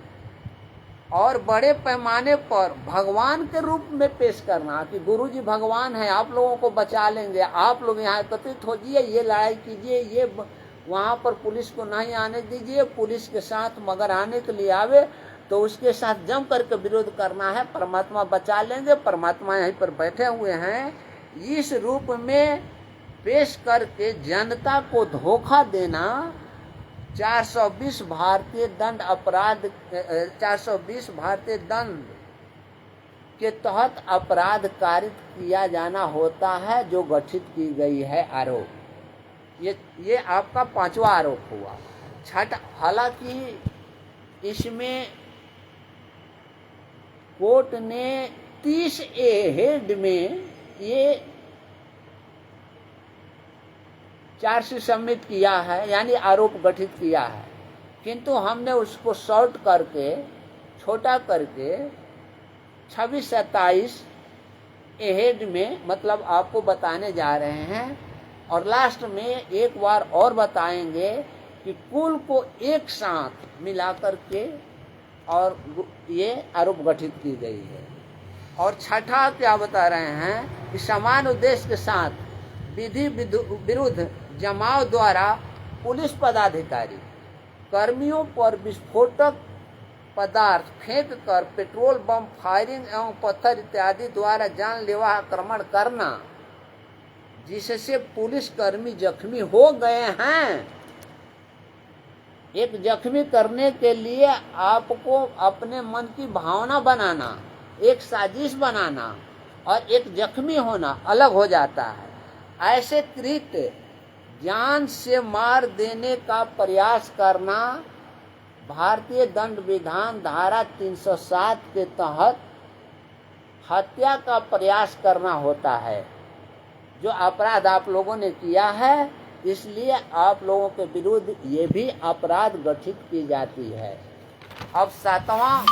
और बड़े पैमाने पर भगवान के रूप में पेश करना कि गुरुजी भगवान है, आप लोगों को बचा लेंगे, आप लोग यहाँ एकत्रित हो जाइए, ये लड़ाई कीजिए, ये वहाँ पर पुलिस को नहीं आने दीजिए, पुलिस के साथ मगर आने के लिए आवे तो उसके साथ जम करके विरोध करना है, परमात्मा बचा लेंगे, परमात्मा यहीं पर बैठे हुए हैं, इस रूप में पेश करके जनता को धोखा देना 420 भारतीय दंड अपराध 420 भारतीय दंड के तहत अपराध कारित किया जाना होता है, जो गठित की गई है आरोप। ये आपका 5वां आरोप हुआ। छठा, हालांकि इसमें कोर्ट ने 30A हेड में ये चार्जशीट सबमिट किया है, यानी आरोप गठित किया है, किंतु हमने उसको शॉर्ट करके, छोटा करके 26-27 हेड में मतलब आपको बताने जा रहे हैं। और लास्ट में एक बार और बताएंगे कि कुल को एक साथ मिलाकर के और ये आरोप गठित की गई है। और छठा क्या बता रहे हैं कि समान उद्देश्य के साथ विधि विरुद्ध जमाव द्वारा पुलिस पदाधिकारी कर्मियों पर विस्फोटक पदार्थ फेंक कर पेट्रोल बम फायरिंग एवं पत्थर इत्यादि द्वारा जानलेवा आक्रमण करना, जिससे पुलिस कर्मी जख्मी हो गए हैं। एक जख्मी करने के लिए आपको अपने मन की भावना बनाना, एक साजिश बनाना और एक जख्मी होना अलग हो जाता है। ऐसे कृत्य जान से मार देने का प्रयास करना भारतीय दंड विधान धारा 307 के तहत हत्या का प्रयास करना होता है, जो अपराध आप लोगों ने किया है। इसलिए आप लोगों के विरुद्ध ये भी अपराध गठित की जाती है। अब सातवां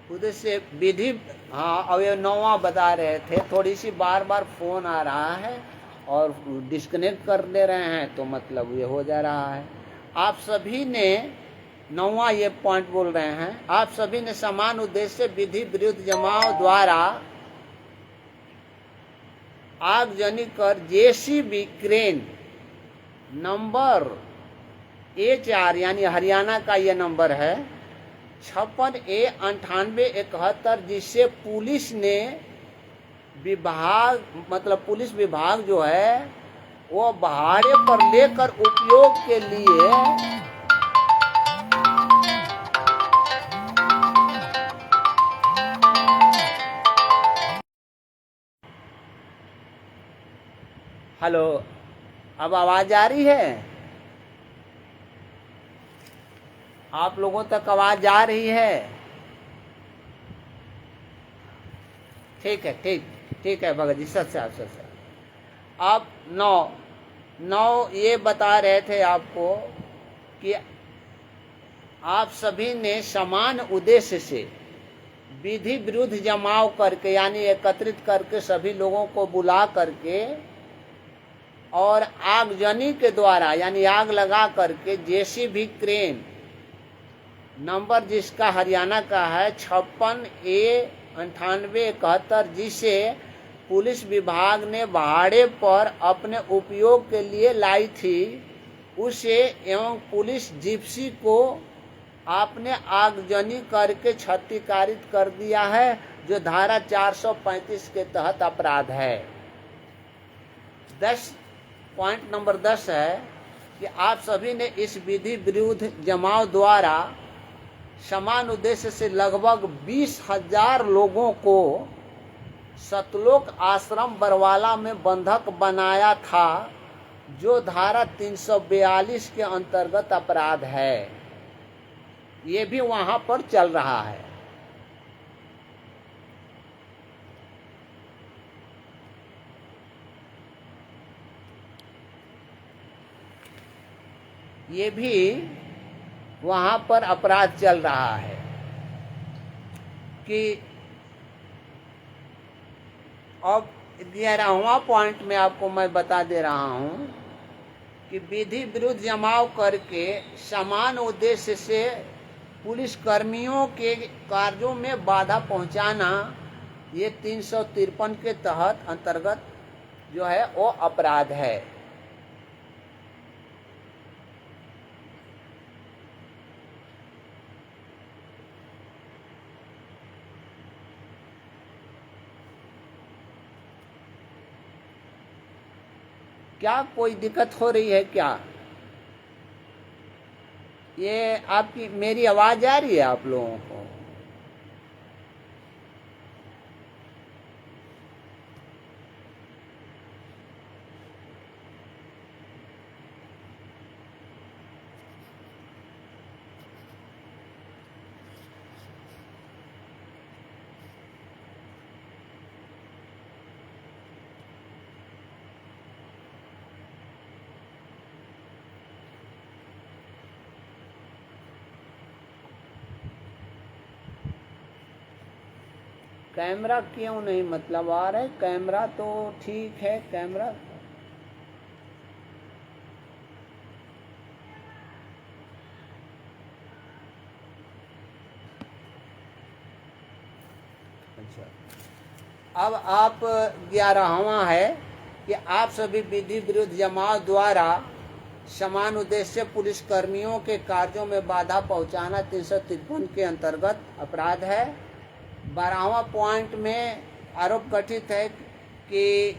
उधर से विधि, हाँ अब ये 9वां बता रहे थे। थोड़ी सी बार बार फोन आ रहा है और डिस्कनेक्ट कर दे रहे हैं, तो मतलब ये हो जा रहा है। आप सभी ने 9वां ये पॉइंट बोल रहे हैं, आप सभी ने समान उद्देश्य से विधि विरुद्ध जमाव द्वारा आगजनी कर जेसीबी क्रेन नंबर A4 यानी हरियाणा का ये नंबर है 56A9871, जिससे पुलिस ने विभाग मतलब पुलिस विभाग जो है वो भाड़े पर लेकर उपयोग के लिए हेलो, अब आवाज आ रही है? आप लोगों तक आवाज आ रही है? ठीक है, ठीक है भगत जी, सच। आप 9 ये बता रहे थे आपको कि आप सभी ने समान उद्देश्य से विधि विरुद्ध जमाव करके, यानी एकत्रित करके सभी लोगों को बुला करके और आगजनी के द्वारा, यानी आग लगा करके, जेसीबी क्रेन नंबर जिसका हरियाणा का है 56A9871, जिसे पुलिस विभाग ने भाड़े पर अपने उपयोग के लिए लाई थी, उसे एवं पुलिस जिप्सी को आपने आगजनी करके क्षतिकारित कर दिया है, जो धारा 435 के तहत अपराध है। 10 पॉइंट नंबर 10 है कि आप सभी ने इस विधि विरुद्ध जमाव द्वारा समान उद्देश्य से लगभग 20,000 लोगों को सतलोक आश्रम बरवाला में बंधक बनाया था, जो धारा 342 के अंतर्गत अपराध है। ये भी वहां पर चल रहा है। ये भी वहां पर अपराध चल रहा है कि अब 11वां पॉइंट में आपको मैं बता दे रहा हूं कि विधि विरुद्ध जमाव करके समान उद्देश्य से पुलिस कर्मियों के कार्यों में बाधा पहुंचाना, ये 353 के तहत अंतर्गत जो है वो अपराध है। क्या कोई दिक्कत हो रही है क्या? ये आपकी मेरी आवाज आ रही है आप लोगों को? कैमरा क्यों नहीं मतलब आ रहा है? कैमरा तो ठीक है, कैमरा अच्छा। अब आप 11वां है कि आप सभी विधि विरुद्ध जमाव द्वारा समान उद्देश्य पुलिस कर्मियों के कार्यों में बाधा पहुंचाना 353 के अंतर्गत अपराध है। 12वां पॉइंट में आरोप गठित है कि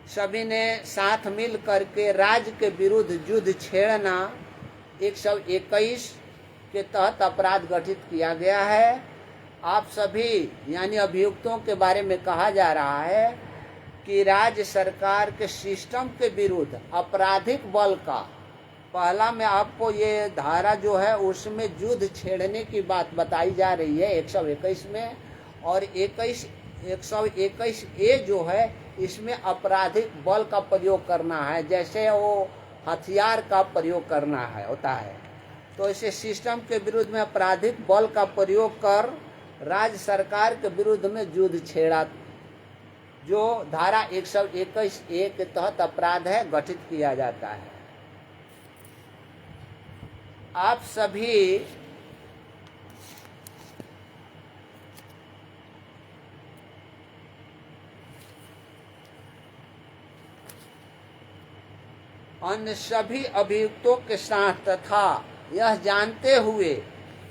सभी ने साथ मिल करके राज्य के विरुद्ध युद्ध छेड़ना 121 के तहत अपराध गठित किया गया है। आप सभी यानी अभियुक्तों के बारे में कहा जा रहा है कि राज्य सरकार के सिस्टम के विरुद्ध आपराधिक बल का, पहला में आपको ये धारा जो है उसमें युद्ध छेड़ने की बात बताई जा रही है 121 में, और 121A जो है इसमें आपराधिक बल का प्रयोग करना है, जैसे वो हथियार का प्रयोग करना है होता है। तो इसे सिस्टम के विरुद्ध में आपराधिक बल का प्रयोग कर राज्य सरकार के विरुद्ध में युद्ध छेड़ा, जो धारा 121A के तहत अपराध है, गठित किया जाता है। आप सभी अन्य सभी अभियुक्तों के साथ तथा यह जानते हुए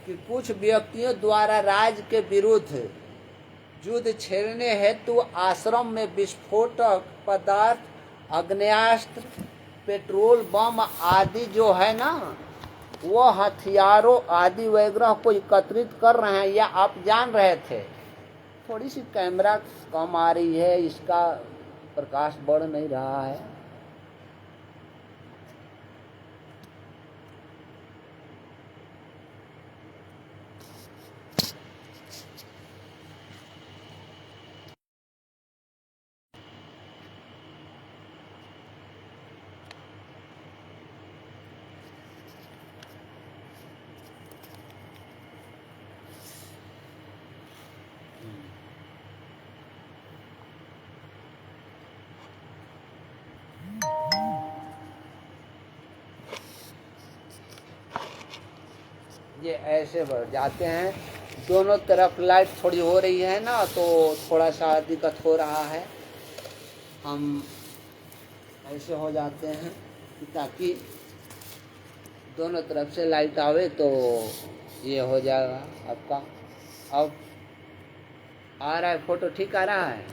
कि कुछ व्यक्तियों द्वारा राज्य के विरुद्ध युद्ध छेड़ने हेतु आश्रम में विस्फोटक पदार्थ, आग्नेयास्त्र, पेट्रोल बम आदि जो है ना, वो हथियारों आदि वगैरह को एकत्रित कर रहे हैं, या आप जान रहे थे? थोड़ी सी कैमरा कम आ रही है, इसका प्रकाश बढ़ नहीं रहा है। ये ऐसे बढ़ जाते हैं। दोनों तरफ लाइट थोड़ी हो रही है ना, तो थोड़ा सा दिक्कत हो रहा है। हम ऐसे हो जाते हैं ताकि दोनों तरफ से लाइट आवे, तो ये हो जाएगा आपका। अब आ रहा है फोटो, ठीक आ रहा है।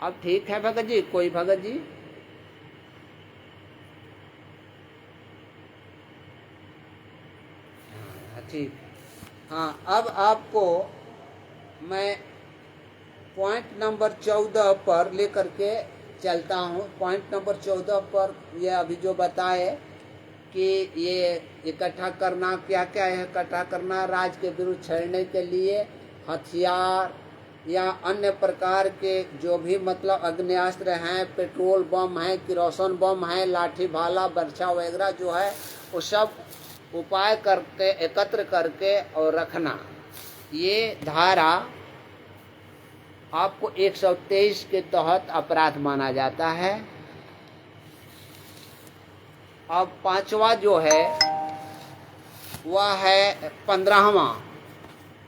अब ठीक है भगत जी, कोई भगत जी? ठीक। हाँ, अब आपको मैं पॉइंट नंबर 14 पर लेकर के चलता हूँ। पॉइंट नंबर 14 पर ये अभी जो बताए कि ये इकट्ठा करना क्या क्या है। इकट्ठा करना राज के विरुद्ध छेड़ने के लिए हथियार या अन्य प्रकार के जो भी मतलब अग्नेयास्त्र हैं, पेट्रोल बम है, किरोसिन बम है, लाठी भाला बर्छा वगैरह जो है वो सब उपाय करके एकत्र करके और रखना। ये धारा आपको 123 के तहत अपराध माना जाता है। अब पांचवा जो है वह है 15वां,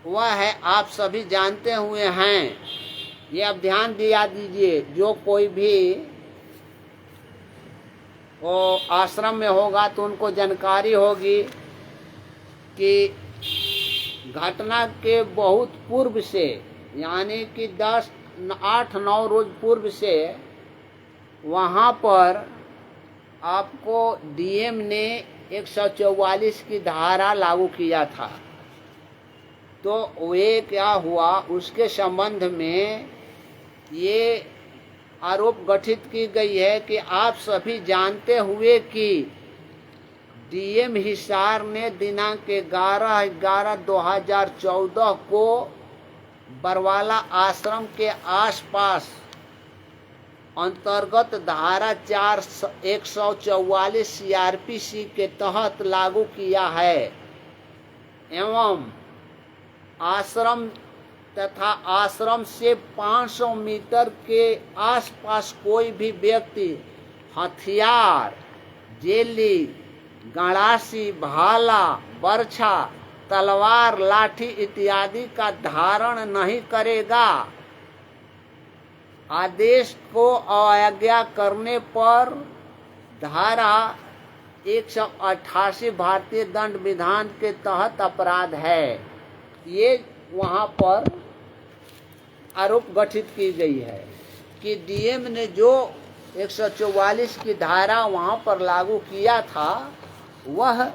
वह है आप सभी जानते हुए हैं। ये अब ध्यान दिया दीजिए, जो कोई भी वो आश्रम में होगा तो उनको जानकारी होगी कि घटना के बहुत पूर्व से, यानी कि 8-9 रोज पूर्व से वहाँ पर आपको डीएम ने 144 की धारा लागू किया था। तो ये क्या हुआ, उसके संबंध में ये आरोप गठित की गई है कि आप सभी जानते हुए कि डीएम हिसार ने दिनांक 11/11/2014 को बरवाला आश्रम के आसपास अंतर्गत धारा 144 सीआरपीसी के तहत लागू किया है एवं आश्रम तथा आश्रम से 500 मीटर के आसपास कोई भी व्यक्ति हथियार, जेली, गड़ासी, भाला, बर्छा, तलवार, लाठी इत्यादि का धारण नहीं करेगा। आदेश को अवज्ञा करने पर धारा 188 भारतीय दंड विधान के तहत अपराध है। ये वहाँ पर आरोप गठित की गई है कि डीएम ने जो 144 की धारा वहाँ पर लागू किया था, वह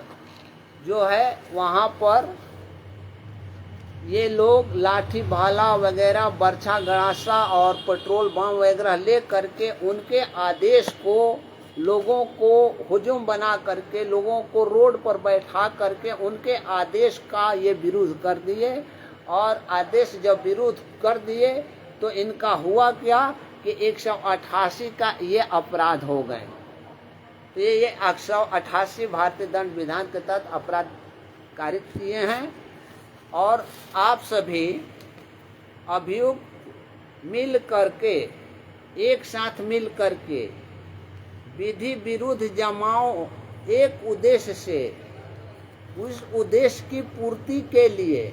जो है वहाँ पर ये लोग लाठी भाला वगैरह, बर्छा गड़ासा और पेट्रोल बम वगैरह ले करके उनके आदेश को लोगों को हुजूम बना करके, लोगों को रोड पर बैठा करके उनके आदेश का ये विरोध कर दिए। और आदेश जब विरोध कर दिए तो इनका हुआ क्या कि 188 का ये अपराध हो गए। तो ये 188 भारतीय दंड विधान के तहत अपराध कारित किए हैं। और आप सभी अभियुक्त मिल करके, एक साथ मिल करके विधि विरुद्ध जमाओ एक उद्देश्य से, उस उद्देश्य की पूर्ति के लिए,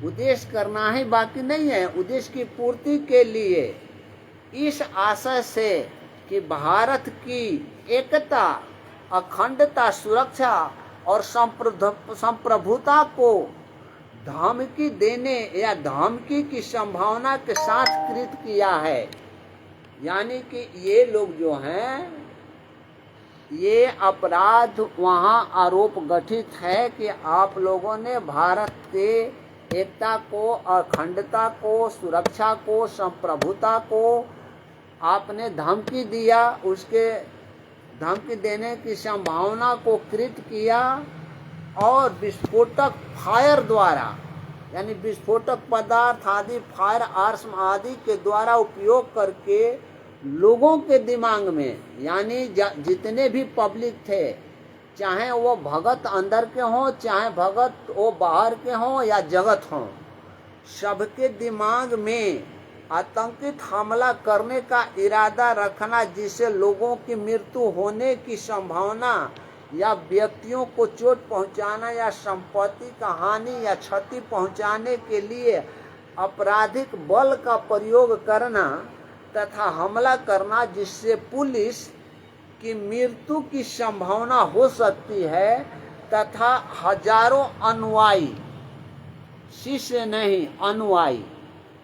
उद्देश्य करना ही बाकी नहीं है, उद्देश्य की पूर्ति के लिए इस आशय से कि भारत की एकता, अखंडता, सुरक्षा और संप्रभुता को धमकी देने या धमकी की संभावना के साथ कृत किया है। यानी कि ये लोग जो हैं, ये अपराध वहाँ आरोप गठित है कि आप लोगों ने भारत के एकता को, अखंडता को, सुरक्षा को, संप्रभुता को आपने धमकी दिया, उसके धमकी देने की संभावना को कृत किया और विस्फोटक फायर द्वारा, यानी विस्फोटक पदार्थ आदि, फायर आर्म्स आदि के द्वारा उपयोग करके लोगों के दिमाग में, यानी जितने भी पब्लिक थे, चाहे वो भगत अंदर के हों, चाहे भगत वो बाहर के हों या जगत हों, सबके दिमाग में आतंकित हमला करने का इरादा रखना, जिससे लोगों की मृत्यु होने की संभावना या व्यक्तियों को चोट पहुंचाना या संपत्ति का हानि या क्षति पहुंचाने के लिए आपराधिक बल का प्रयोग करना तथा हमला करना, जिससे पुलिस की मृत्यु की संभावना हो सकती है तथा हजारों अनुयायी, शिष्य नहीं अनुयायी,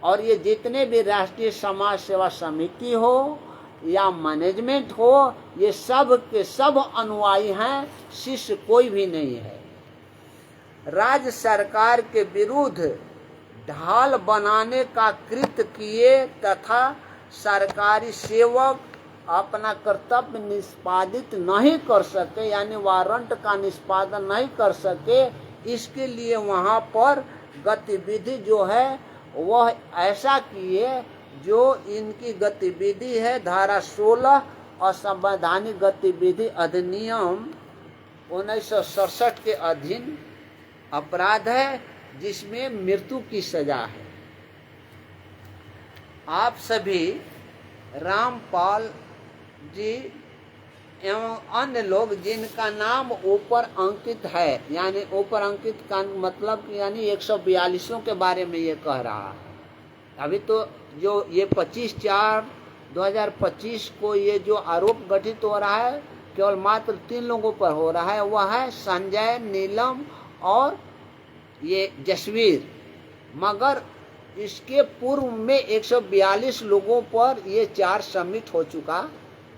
और ये जितने भी राष्ट्रीय समाज सेवा समिति हो या मैनेजमेंट हो, ये सब के सब अनुयायी हैं, शिष्य कोई भी नहीं है। राज्य सरकार के विरुद्ध ढाल बनाने का कृत्य किए तथा सरकारी सेवक अपना कर्तव्य निष्पादित नहीं कर सके, यानी वारंट का निष्पादन नहीं कर सके, इसके लिए वहाँ पर गतिविधि जो है वह ऐसा किए जो इनकी गतिविधि है धारा 16 असंवैधानिक गतिविधि अधिनियम 1967 के अधीन अपराध है, जिसमें मृत्यु की सजा है। आप सभी रामपाल जी एवं अन्य लोग जिनका नाम ऊपर अंकित है, यानी ऊपर अंकित का मतलब यानी 142 के बारे में ये कह रहा है। अभी तो जो ये 25/4/2025 को ये जो आरोप गठित हो रहा है केवल मात्र 3 लोगों पर हो रहा है, वह है संजय, नीलम और ये जसवीर। मगर इसके पूर्व में 142 लोगों पर ये चार्ज सबमिट हो चुका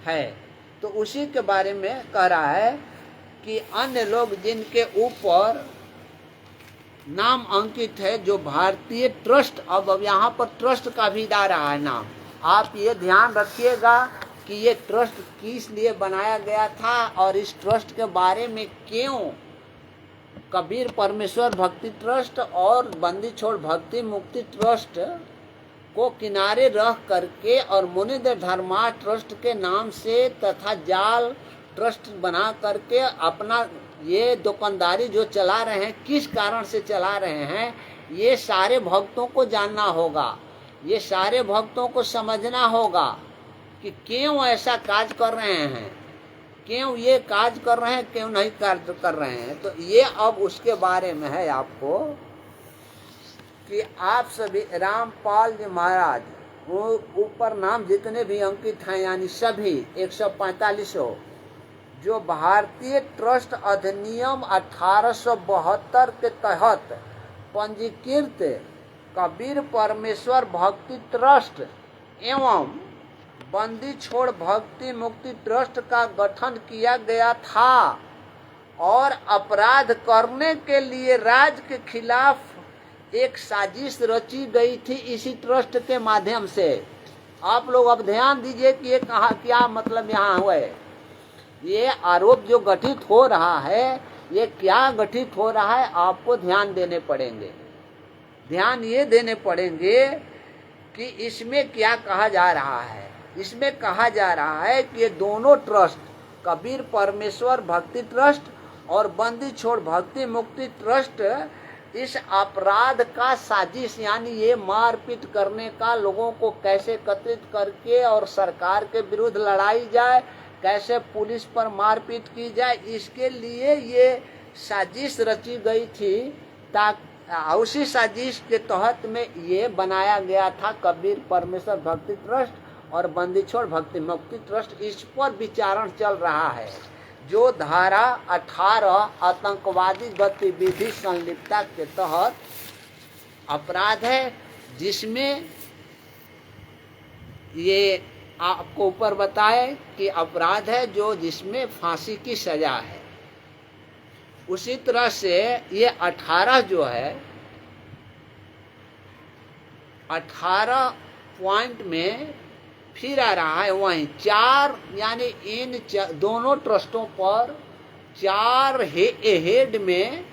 है। तो उसी के बारे में कह रहा है कि अन्य लोग जिनके ऊपर नाम अंकित है, जो भारतीय ट्रस्ट, अब यहाँ पर ट्रस्ट का भी आ रहा है नाम। आप ये ध्यान रखिएगा कि ये ट्रस्ट किस लिए बनाया गया था और इस ट्रस्ट के बारे में क्यों कबीर परमेश्वर भक्ति ट्रस्ट और बंदी छोड़ भक्ति मुक्ति ट्रस्ट को किनारे रख करके और मुनिंदर धर्मा ट्रस्ट के नाम से तथा जाल ट्रस्ट बना करके अपना ये दुकानदारी जो चला रहे हैं, किस कारण से चला रहे हैं, ये सारे भक्तों को जानना होगा, ये सारे भक्तों को समझना होगा कि क्यों ऐसा काज कर रहे हैं, क्यों ये काज कर रहे हैं, क्यों नहीं कार्य कर रहे हैं। तो ये अब उसके बारे में है आपको कि आप सभी रामपाल जी महाराज, वो ऊपर नाम जितने भी अंकित हैं यानी सभी 145 जो भारतीय ट्रस्ट अधिनियम 1872 के तहत पंजीकृत कबीर परमेश्वर भक्ति ट्रस्ट एवं बंदी छोड़ भक्ति मुक्ति ट्रस्ट का गठन किया गया था और अपराध करने के लिए राज्य के खिलाफ एक साजिश रची गई थी इसी ट्रस्ट के माध्यम से। आप लोग अब ध्यान दीजिए कि ये कहा क्या मतलब यहाँ हुआ है। ये आरोप जो गठित हो रहा है, ये क्या गठित हो रहा है, आपको ध्यान देने पड़ेंगे। ध्यान ये देने पड़ेंगे कि इसमें क्या कहा जा रहा है। इसमें कहा जा रहा है कि ये दोनों ट्रस्ट, कबीर परमेश्वर भक्ति ट्रस्ट और बंदी छोड़ भक्ति मुक्ति ट्रस्ट, इस अपराध का साजिश यानी ये मारपीट करने का, लोगों को कैसे एकत्रित करके और सरकार के विरुद्ध लड़ाई जाए, कैसे पुलिस पर मारपीट की जाए, इसके लिए ये साजिश रची गई थी। ताकि उसी साजिश के तहत में ये बनाया गया था कबीर परमेश्वर भक्ति ट्रस्ट और बंदी छोड़ भक्ति मुक्ति ट्रस्ट। इस पर विचारण चल रहा है जो धारा 18 आतंकवादी गतिविधि संलिप्तता के तहत अपराध है, जिसमें ये आपको ऊपर बताए कि अपराध है जो जिसमें फांसी की सजा है। उसी तरह से ये 18 जो है 18 पॉइंट में फिर आ रहा है वहीं 4 यानी इन दोनों ट्रस्टों पर 4 हेड में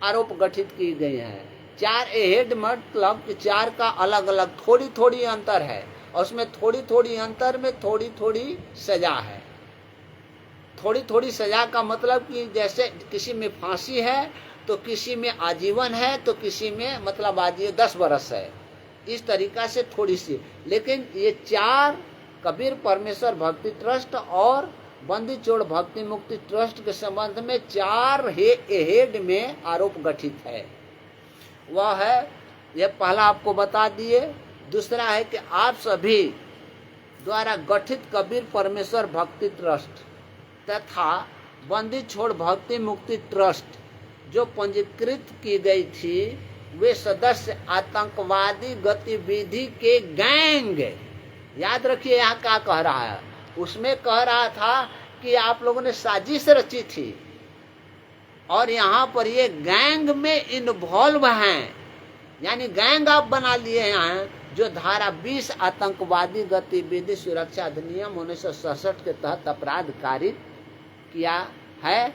आरोप गठित की गई है। 4 हेड मतलब कि 4 का अलग अलग थोड़ी थोड़ी अंतर है और उसमें थोड़ी थोड़ी अंतर में थोड़ी थोड़ी सजा है। थोड़ी थोड़ी सजा का मतलब कि जैसे किसी में फांसी है तो किसी में आजीवन है, तो किसी में मतलब आजीवन 10 बरस है, इस तरीका से थोड़ी सी। लेकिन ये 4 कबीर परमेश्वर भक्ति ट्रस्ट और बंदी छोड़ भक्ति मुक्ति ट्रस्ट के संबंध में 4 हेड में आरोप गठित है। वह है, यह पहला आपको बता दिए। दूसरा है कि आप सभी द्वारा गठित कबीर परमेश्वर भक्ति ट्रस्ट तथा बंदी छोड़ भक्ति मुक्ति ट्रस्ट जो पंजीकृत की गई थी, वे सदस्य आतंकवादी गतिविधि के गैंग, याद रखिए यहाँ क्या कह रहा है, उसमें कह रहा था कि आप लोगों ने साजिश रची थी और यहाँ पर ये गैंग में इन्वॉल्व हैं, यानी गैंग आप बना लिए हैं, जो धारा 20 आतंकवादी गतिविधि सुरक्षा अधिनियम 1967 के तहत अपराध कारित किया है,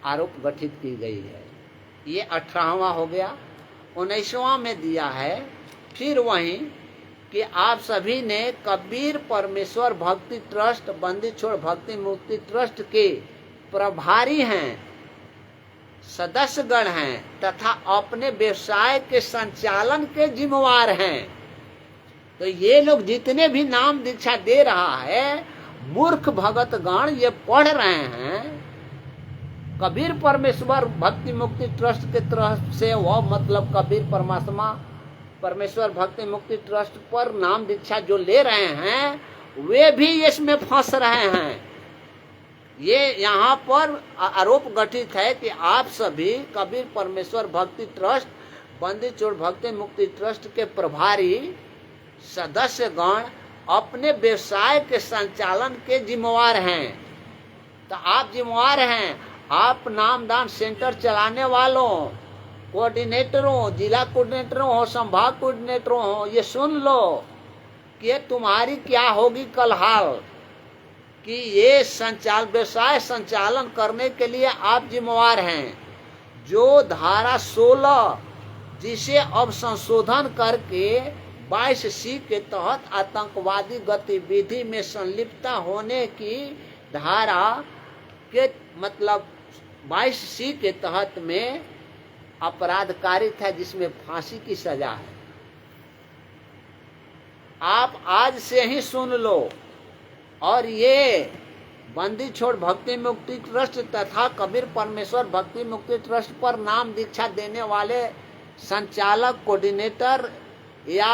आरोप गठित की गई है। ये 18वां हो गया। 19वां में दिया है फिर वहीं कि आप सभी ने कबीर परमेश्वर भक्ति ट्रस्ट बंदी छोड़ भक्ति मुक्ति ट्रस्ट के प्रभारी हैं, सदस्यगण हैं तथा अपने व्यवसाय के संचालन के जिम्मेवार हैं। तो ये लोग जितने भी नाम दीक्षा दे रहा है, मूर्ख भगतगण ये पढ़ रहे हैं कबीर परमेश्वर भक्ति मुक्ति ट्रस्ट के तरफ से, वह मतलब कबीर परमात्मा परमेश्वर भक्ति मुक्ति ट्रस्ट पर नाम दीक्षा जो ले रहे हैं, वे भी इसमें फंस रहे हैं। ये यहाँ पर आरोप गठित है कि आप सभी कबीर परमेश्वर भक्ति ट्रस्ट बंदी छोड़ भक्ति मुक्ति ट्रस्ट के प्रभारी सदस्यगण अपने व्यवसाय के संचालन के जिम्मेवार हैं। तो आप जिम्मेवार हैं, आप नामदान सेंटर चलाने वालों, कोऑर्डिनेटरों, जिला कोऑर्डिनेटरों हो, संभाग कोऑर्डिनेटरों हो, ये सुन लो कि तुम्हारी क्या होगी कल हाल, कि ये व्यवसाय संचालन करने के लिए आप जिम्मेवार हैं। जो धारा 16 जिसे अब संशोधन करके 22C के तहत आतंकवादी गतिविधि में संलिप्तता होने की धारा के मतलब 22C के तहत में अपराध कारित है, जिसमें फांसी की सजा है। आप आज से ही सुन लो। और ये बंदी छोड़ भक्ति मुक्ति ट्रस्ट तथा कबीर परमेश्वर भक्ति मुक्ति ट्रस्ट पर नाम दीक्षा देने वाले संचालक कोऑर्डिनेटर या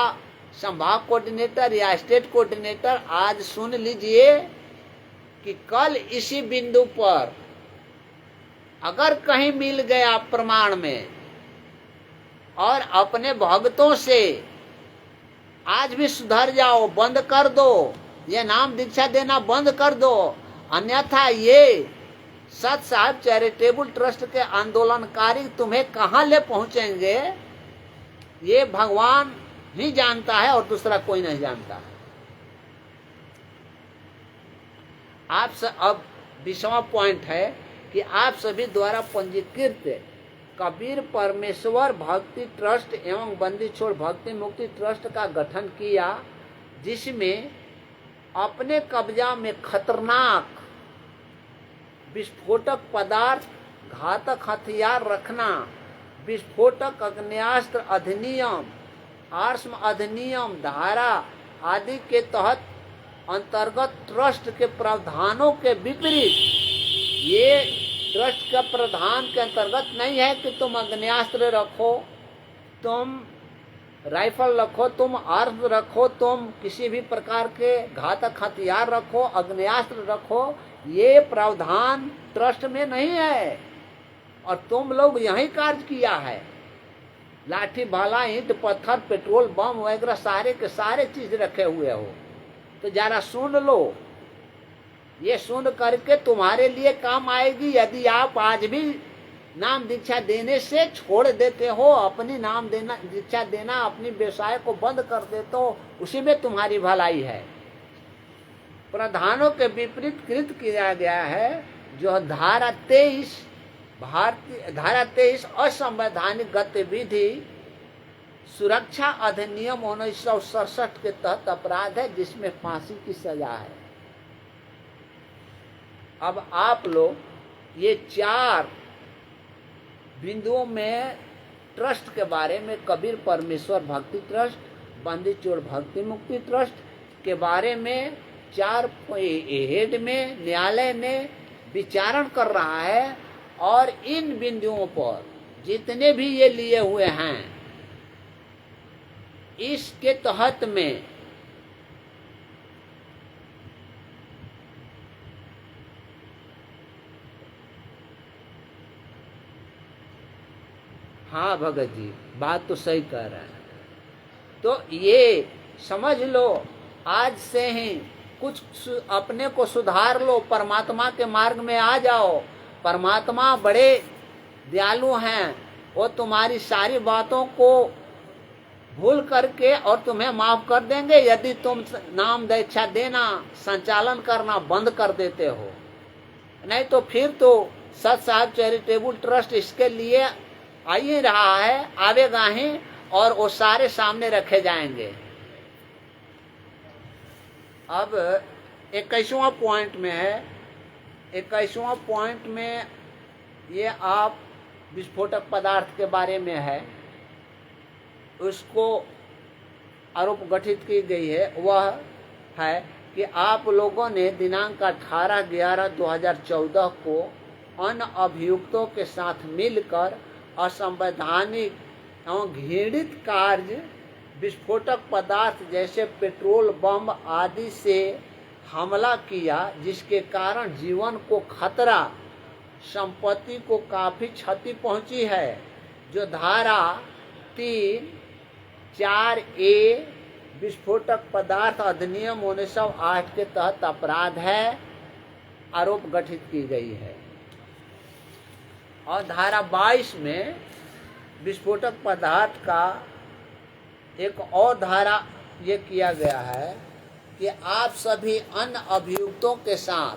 संभाग कोऑर्डिनेटर या स्टेट कोऑर्डिनेटर आज सुन लीजिए कि कल इसी बिंदु पर अगर कहीं मिल गया प्रमाण में और अपने भक्तों से आज भी सुधर जाओ, बंद कर दो, ये नाम दीक्षा देना बंद कर दो, अन्यथा ये सत साहिब चैरिटेबल ट्रस्ट के आंदोलनकारी तुम्हें कहां ले पहुंचेंगे, ये भगवान ही जानता है और दूसरा कोई नहीं जानता है। अब 20वां पॉइंट है कि आप सभी द्वारा पंजीकृत कबीर परमेश्वर भक्ति ट्रस्ट एवं बंदी छोड़ भक्ति मुक्ति ट्रस्ट का गठन किया, जिसमें अपने कब्जा में खतरनाक विस्फोटक पदार्थ, घातक हथियार रखना, विस्फोटक अग्नेयास्त्र अधिनियम, आर्म्स अधिनियम धारा आदि के तहत अंतर्गत ट्रस्ट के प्रावधानों के विपरीत, ये ट्रस्ट का प्रावधान के अंतर्गत नहीं है कि तुम अग्नेयास्त्र रखो, तुम राइफल रखो, तुम आर्म्स रखो, तुम किसी भी प्रकार के घातक हथियार रखो, अग्नेयास्त्र रखो, ये प्रावधान ट्रस्ट में नहीं है। और तुम लोग यही कार्य किया है, लाठी भाला ईंट पत्थर पेट्रोल बम वगैरह सारे के सारे चीज रखे हुए हो। तो जरा सुन लो, ये सुन करके तुम्हारे लिए काम आएगी। यदि आप आज भी नाम दीक्षा देने से छोड़ देते हो, अपनी नाम देना दीक्षा देना अपनी व्यवसाय को बंद कर देते हो, उसी में तुम्हारी भलाई है। प्रावधानों के विपरीत कृत किया गया है, जो धारा 23 असंवैधानिक गतिविधि सुरक्षा अधिनियम 1967 के तहत अपराध है, जिसमें फांसी की सजा है। अब आप लोग ये 4 बिंदुओं में ट्रस्ट के बारे में कबीर परमेश्वर भक्ति ट्रस्ट, बंदी चोर भक्ति मुक्ति ट्रस्ट के बारे में 4 हेड में न्यायालय ने विचारण कर रहा है। और इन बिंदुओं पर जितने भी ये लिए हुए हैं, इसके तहत में हाँ भगत जी, बात तो सही कह रहे हैं। तो ये समझ लो, आज से ही कुछ अपने को सुधार लो, परमात्मा के मार्ग में आ जाओ। परमात्मा बड़े दयालु हैं, वो तुम्हारी सारी बातों को भूल करके और तुम्हें माफ कर देंगे यदि तुम नाम दीक्षा देना, संचालन करना बंद कर देते हो। नहीं तो फिर तो सत साहब चैरिटेबल ट्रस्ट इसके लिए आ ही रहा है, आवेगा ही, और वो सारे सामने रखे जाएंगे। अब 21वां पॉइंट में है, 21वां पॉइंट में ये आप विस्फोटक पदार्थ के बारे में है, उसको आरोप गठित की गई है। वह है कि आप लोगों ने दिनांक 18/11/2014 को अन्य अभियुक्तों के साथ मिलकर असंवैधानिक एवं घृणित कार्य विस्फोटक पदार्थ जैसे पेट्रोल बम आदि से हमला किया, जिसके कारण जीवन को खतरा, संपत्ति को काफी क्षति पहुंची है, जो धारा 3(4)A विस्फोटक पदार्थ अधिनियम 1908 के तहत अपराध है, आरोप गठित की गई है। और धारा 22 में विस्फोटक पदार्थ का एक और धारा ये किया गया है कि आप सभी अन्य अभियुक्तों के साथ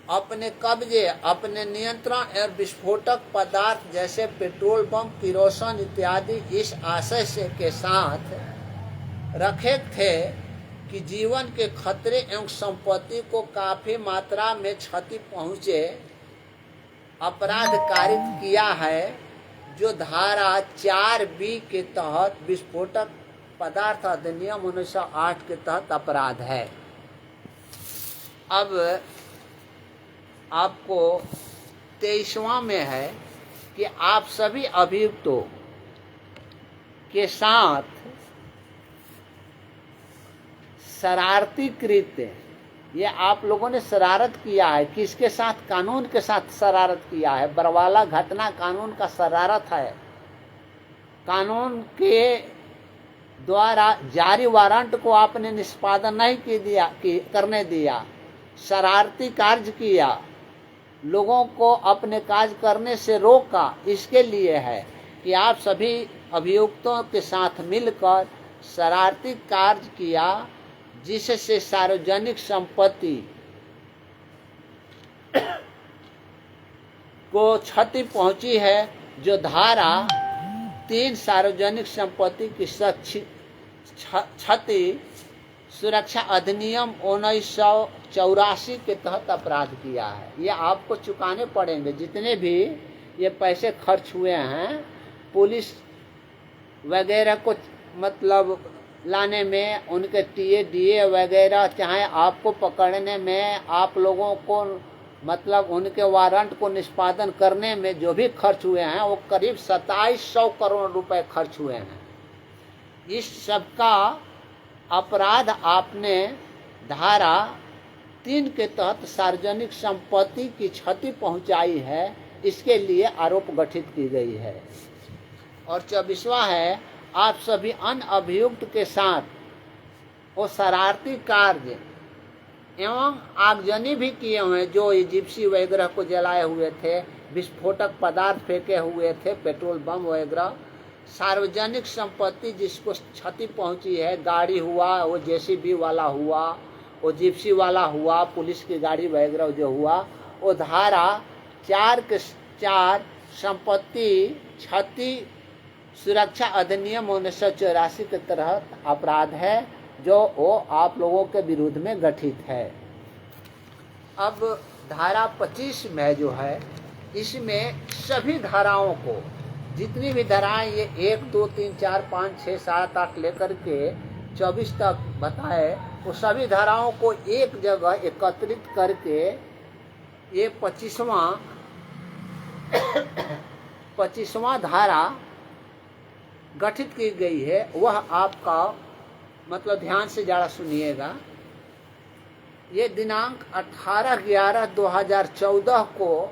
अपने कब्जे, अपने नियंत्रण और विस्फोटक पदार्थ जैसे पेट्रोल बम, किरोसिन इत्यादि इस आशय से के साथ रखे थे कि जीवन के खतरे एवं संपत्ति को काफी मात्रा में क्षति पहुंचे, अपराध कारित किया है, जो धारा 4B के तहत विस्फोटक पदार्थ अधिनियम 1908 के तहत अपराध है। अब आपको 23वां में है कि आप सभी अभियुक्तों के साथ शरारती कृत्य, ये आप लोगों ने शरारत किया है। किसके साथ? कानून के साथ शरारत किया है। बरवाला घटना कानून का शरारत है। कानून के द्वारा जारी वारंट को आपने निष्पादन नहीं करने दिया, शरारती कार्य किया, लोगों को अपने कार्य करने से रोका। इसके लिए है कि आप सभी अभियुक्तों के साथ मिलकर शरारती कार्य किया, जिससे सार्वजनिक संपत्ति को क्षति पहुंची है, जो धारा 3 सार्वजनिक संपत्ति की क्षति सुरक्षा अधिनियम 1984 के तहत अपराध किया है। ये आपको चुकाने पड़ेंगे। जितने भी ये पैसे खर्च हुए हैं पुलिस वगैरह को मतलब लाने में, उनके DA वगैरह, चाहे आपको पकड़ने में, आप लोगों को मतलब उनके वारंट को निष्पादन करने में जो भी खर्च हुए हैं, वो करीब 2700 करोड़ रुपए खर्च हुए हैं। इस सब का अपराध आपने धारा 3 के तहत सार्वजनिक संपत्ति की क्षति पहुंचाई है, इसके लिए आरोप गठित की गई है। और 24वां है, आप सभी अन्य अभियुक्त के साथ वो शरारती कार्य एवं आगजनी भी किए हुए, जो जिप्सी वगैरह को जलाए हुए थे, विस्फोटक पदार्थ फेंके हुए थे, पेट्रोल बम वगैरह, सार्वजनिक संपत्ति जिसको क्षति पहुंची है, गाड़ी हुआ, वो JCB वाला हुआ, वो जिप्सी वाला हुआ, पुलिस की गाड़ी वगैरह जो हुआ, वो धारा 4 के 4 संपत्ति क्षति सुरक्षा अधिनियम 1984 के तहत अपराध है, जो वो आप लोगों के विरुद्ध में गठित है। अब धारा 25 में जो है इसमें सभी धाराओं को, जितनी भी धाराएं ये 1 2 3 4 5 6 7 8 लेकर के 24 तक बताए, वो सभी धाराओं को एक जगह एकत्रित करके ये 25वां धारा गठित की गई है। वह आपका मतलब ध्यान से जरा सुनिएगा। ये दिनांक 18/11/2014 को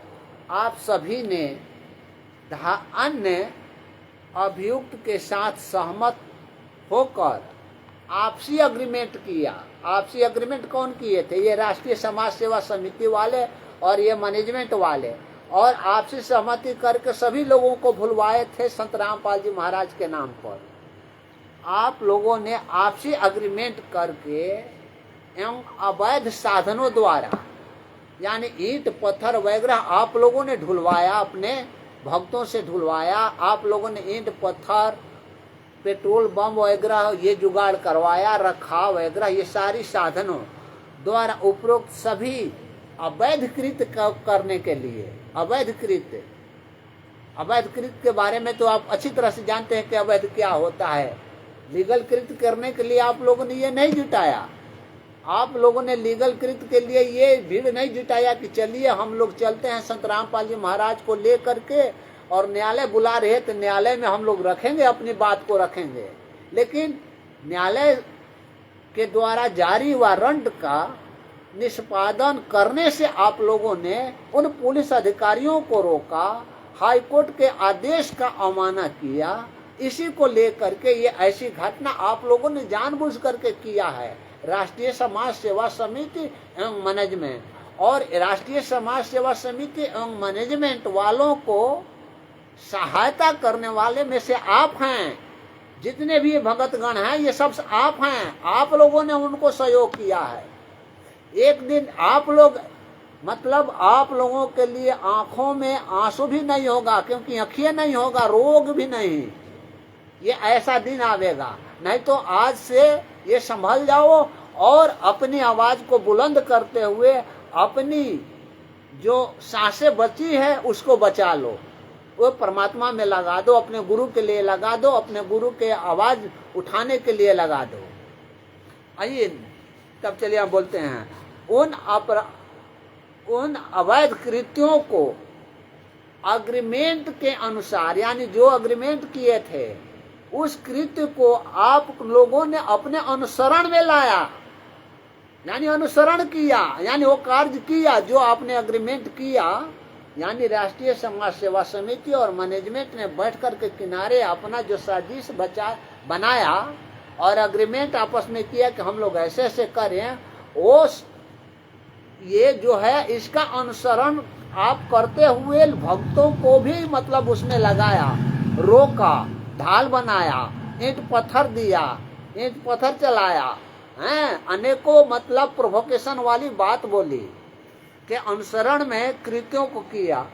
आप सभी ने अन्य अभियुक्त के साथ सहमत होकर आपसी अग्रीमेंट किया। आपसी अग्रीमेंट कौन किए थे? ये राष्ट्रीय समाज सेवा समिति वाले और ये मैनेजमेंट वाले, और आपसी सहमति करके सभी लोगों को भुलवाए थे संत रामपाल जी महाराज के नाम पर। आप लोगों ने आपसी अग्रीमेंट करके एवं अवैध साधनों द्वारा, यानी ईंट पत्थर वगैरह आप लोगों ने ढुलवाया, अपने भक्तों से ढुलवाया। आप लोगों ने ईंट पत्थर पेट्रोल बम वगैरह ये जुगाड़ करवाया, रखा वगैरह, ये सारी साधनों द्वारा उपरोक्त सभी अवैधकृत करने के लिए, अवैधकृत के बारे में तो आप अच्छी तरह से जानते हैं कि अवैध क्या होता है। लीगल कृत करने के लिए आप लोगों ने ये नहीं जुटाया। आप लोगों ने लीगल कृत के लिए ये भीड़ नहीं जुटाया कि चलिए हम लोग चलते हैं संत रामपाल जी महाराज को ले करके, और न्यायालय बुला रहे तो न्यायालय में हम लोग रखेंगे, अपनी बात को रखेंगे। लेकिन न्यायालय के द्वारा जारी वारंट का निष्पादन करने से आप लोगों ने उन पुलिस अधिकारियों को रोका, हाईकोर्ट के आदेश का अवमानना किया। इसी को लेकर के ये ऐसी घटना आप लोगों ने जानबूझ करके किया है। राष्ट्रीय समाज सेवा समिति एवं मैनेजमेंट, और राष्ट्रीय समाज सेवा समिति एवं मैनेजमेंट वालों को सहायता करने वाले में से आप हैं। जितने भी भगतगण हैं ये सब आप हैं। आप लोगों ने उनको सहयोग किया है। एक दिन आप लोग मतलब आप लोगों के लिए आंखों में आंसू भी नहीं होगा, क्योंकि आंखें नहीं होगा, रोग भी नहीं। ये ऐसा दिन आवेगा। नहीं तो आज से ये संभल जाओ और अपनी आवाज को बुलंद करते हुए अपनी जो सांसें बची है उसको बचा लो, वो परमात्मा में लगा दो, अपने गुरु के लिए लगा दो, अपने गुरु के आवाज उठाने के लिए लगा दो। आइए तब चलिए आप बोलते हैं उन अवैध कृत्यों को अग्रीमेंट के अनुसार, यानी जो अग्रीमेंट किए थे उस कृत्य को आप लोगों ने अपने अनुसरण में लाया, यानी अनुसरण किया, यानी वो कार्य किया जो आपने अग्रीमेंट किया। यानी राष्ट्रीय समाज सेवा समिति और मैनेजमेंट ने बैठ कर के किनारे अपना जो साजिश बनाया और अग्रीमेंट आपस में किया कि हम लोग ऐसे ऐसे करें, वो ये जो है इसका अनुसरण आप करते हुए भक्तों को भी मतलब उसमें लगाया, रोका, ढाल बनाया, ईंट पत्थर दिया, ईंट पत्थर चलाया, हैं, अनेकों मतलब प्रोवोकेशन वाली बात बोली के अनुसरण में कृत्यों को किया।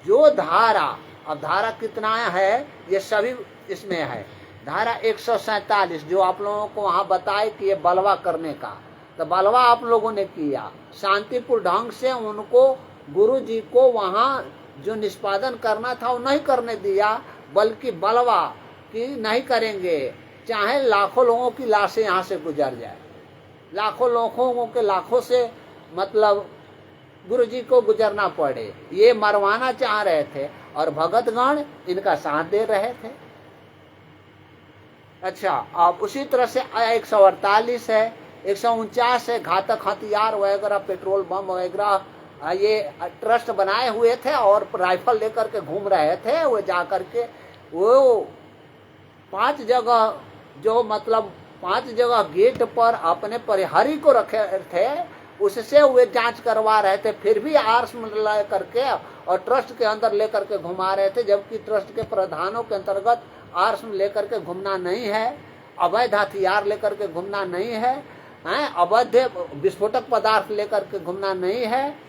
जो धारा, अब धारा कितना है ये सभी इसमें है। धारा 147 जो आप लोगों को वहां बताए कि ये बलवा करने का, तो बलवा आप लोगों ने किया शांतिपूर्ण ढंग से। उनको गुरु जी को वहां जो निष्पादन करना था वो नहीं करने दिया, बल्कि बलवा कि नहीं करेंगे, चाहे लाखों लोगों की लाशें यहाँ से गुजर जाए, लाखों लोगों के लाखों से मतलब गुरु जी को गुजरना पड़े, ये मरवाना चाह रहे थे और भगतगण इनका साथ दे रहे थे। अच्छा, अब उसी तरह से 148 है, 149 है, घातक हथियार वगैरह, पेट्रोल बम वगैरह, ये ट्रस्ट बनाए हुए थे और राइफल लेकर के घूम रहे थे। वो जा करके वो 5 जगह जो मतलब 5 जगह गेट पर अपने प्रहरी को रखे थे, उससे वे जांच करवा रहे थे, फिर भी आर्स में ले करके और ट्रस्ट के अंदर लेकर के घुमा रहे थे, जबकि ट्रस्ट के प्रधानों के अंतर्गत आर्स में लेकर के घूमना नहीं है, अवैध हथियार लेकर के घूमना नहीं है, अवैध विस्फोटक पदार्थ लेकर के घूमना नहीं है।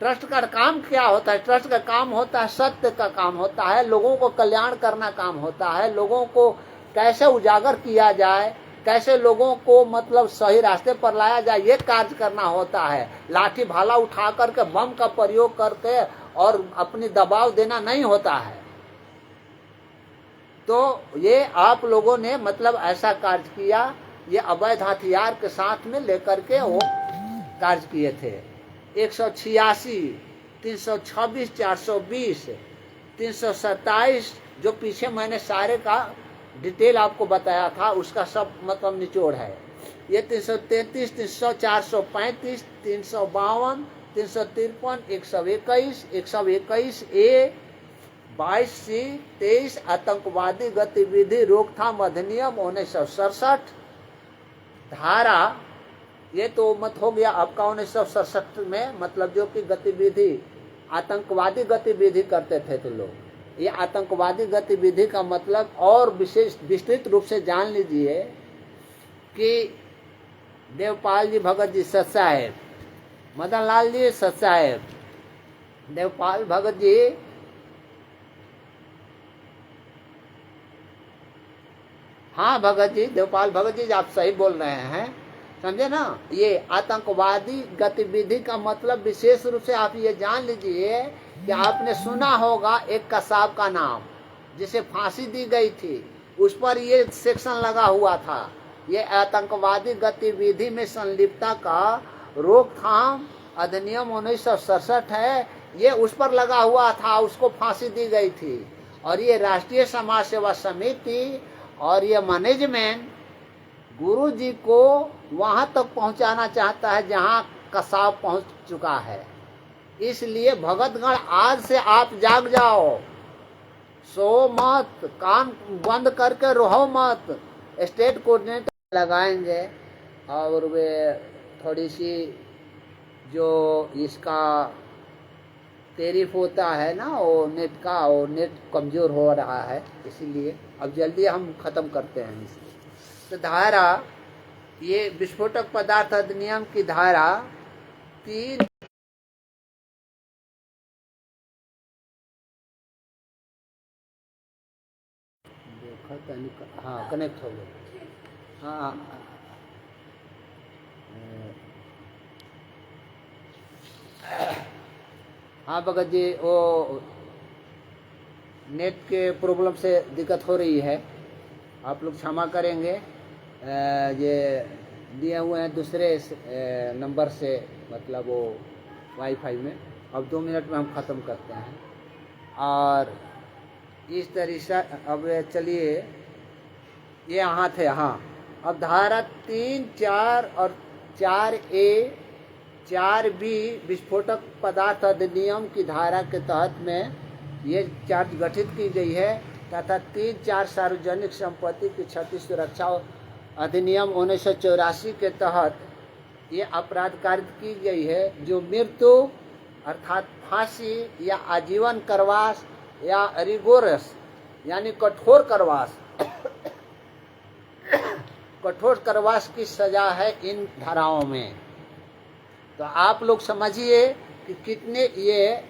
ट्रस्ट का काम क्या होता है? ट्रस्ट का काम होता है, सत्य का काम होता है, लोगों को कल्याण करना काम होता है, लोगों को कैसे उजागर किया जाए, कैसे लोगों को मतलब सही रास्ते पर लाया जाए, ये कार्य करना होता है। लाठी भाला उठा करके बम का प्रयोग करके और अपनी दबाव देना नहीं होता है। तो ये आप लोगों ने मतलब ऐसा कार्य किया, ये अवैध हथियार के साथ में लेकर के वो कार्य किए थे। 186, 326, 420, 327 जो पीछे मैंने सारे का डिटेल आपको बताया था, उसका सब मतलब निचोड़ है। ये 333, 300, 435, 352, 353, 121, 121 ए, 22C, 23 आतंकवादी गतिविधि रोकथाम अधिनियम 1967 धारा, ये तो मत हो गया आपका 1967 में, मतलब जो कि गतिविधि आतंकवादी गतिविधि करते थे तो लोग, ये आतंकवादी गतिविधि का मतलब और विशेष विस्तृत रूप से जान लीजिए कि देवपाल जी भगत जी सच साहेब, मदन लाल जी सच साहेब, देवपाल भगत जी, हाँ भगत जी, देवपाल भगत जी आप सही बोल रहे हैं, समझे ना। ये आतंकवादी गतिविधि का मतलब विशेष रूप से आप ये जान लीजिए कि आपने सुना होगा एक कसाब का नाम जिसे फांसी दी गई थी, उस पर ये सेक्शन लगा हुआ था, ये आतंकवादी गतिविधि में संलिप्तता का रोकथाम अधिनियम 1967 है, ये उस पर लगा हुआ था, उसको फांसी दी गई थी। और ये राष्ट्रीय समाज सेवा समिति और ये मैनेजमेंट गुरु जी को वहां तक पहुंचाना चाहता है जहां कसाब पहुंच चुका है। इसलिए भगतगण आज से आप जाग जाओ, सो मत, कान बंद करके रहो मत। स्टेट कोऑर्डिनेटर लगाएंगे और वे थोड़ी सी जो इसका तारीफ होता है ना, वो नेट का, वो नेट कमजोर हो रहा है, इसीलिए अब जल्दी हम खत्म करते हैं इसे। तो धारा, ये विस्फोटक पदार्थ अधिनियम की धारा 3 हाँ कनेक्ट हो गया, हाँ हाँ भगत जी, वो नेट के प्रॉब्लम से दिक्कत हो रही है, आप लोग क्षमा करेंगे। ये दिए हुए हैं दूसरे नंबर से, मतलब वो वाईफाई में। अब 2 मिनट में हम ख़त्म करते हैं। और इस तरीके अब चलिए, ये यहाँ थे, हाँ अब धारा 3, 4 और 4A, 4B विस्फोटक पदार्थ अधिनियम की धारा के तहत में ये चार्ज गठित की गई है तथा 3, 4 सार्वजनिक संपत्ति की क्षति सुरक्षा अधिनियम 1984 के तहत ये अपराध कारित की गई है, जो मृत्यु अर्थात फांसी या आजीवन कारावास या रिगोरस यानी कठोर कारावास कठोर कारावास की सजा है इन धाराओं में। तो आप लोग समझिए कि कितने ये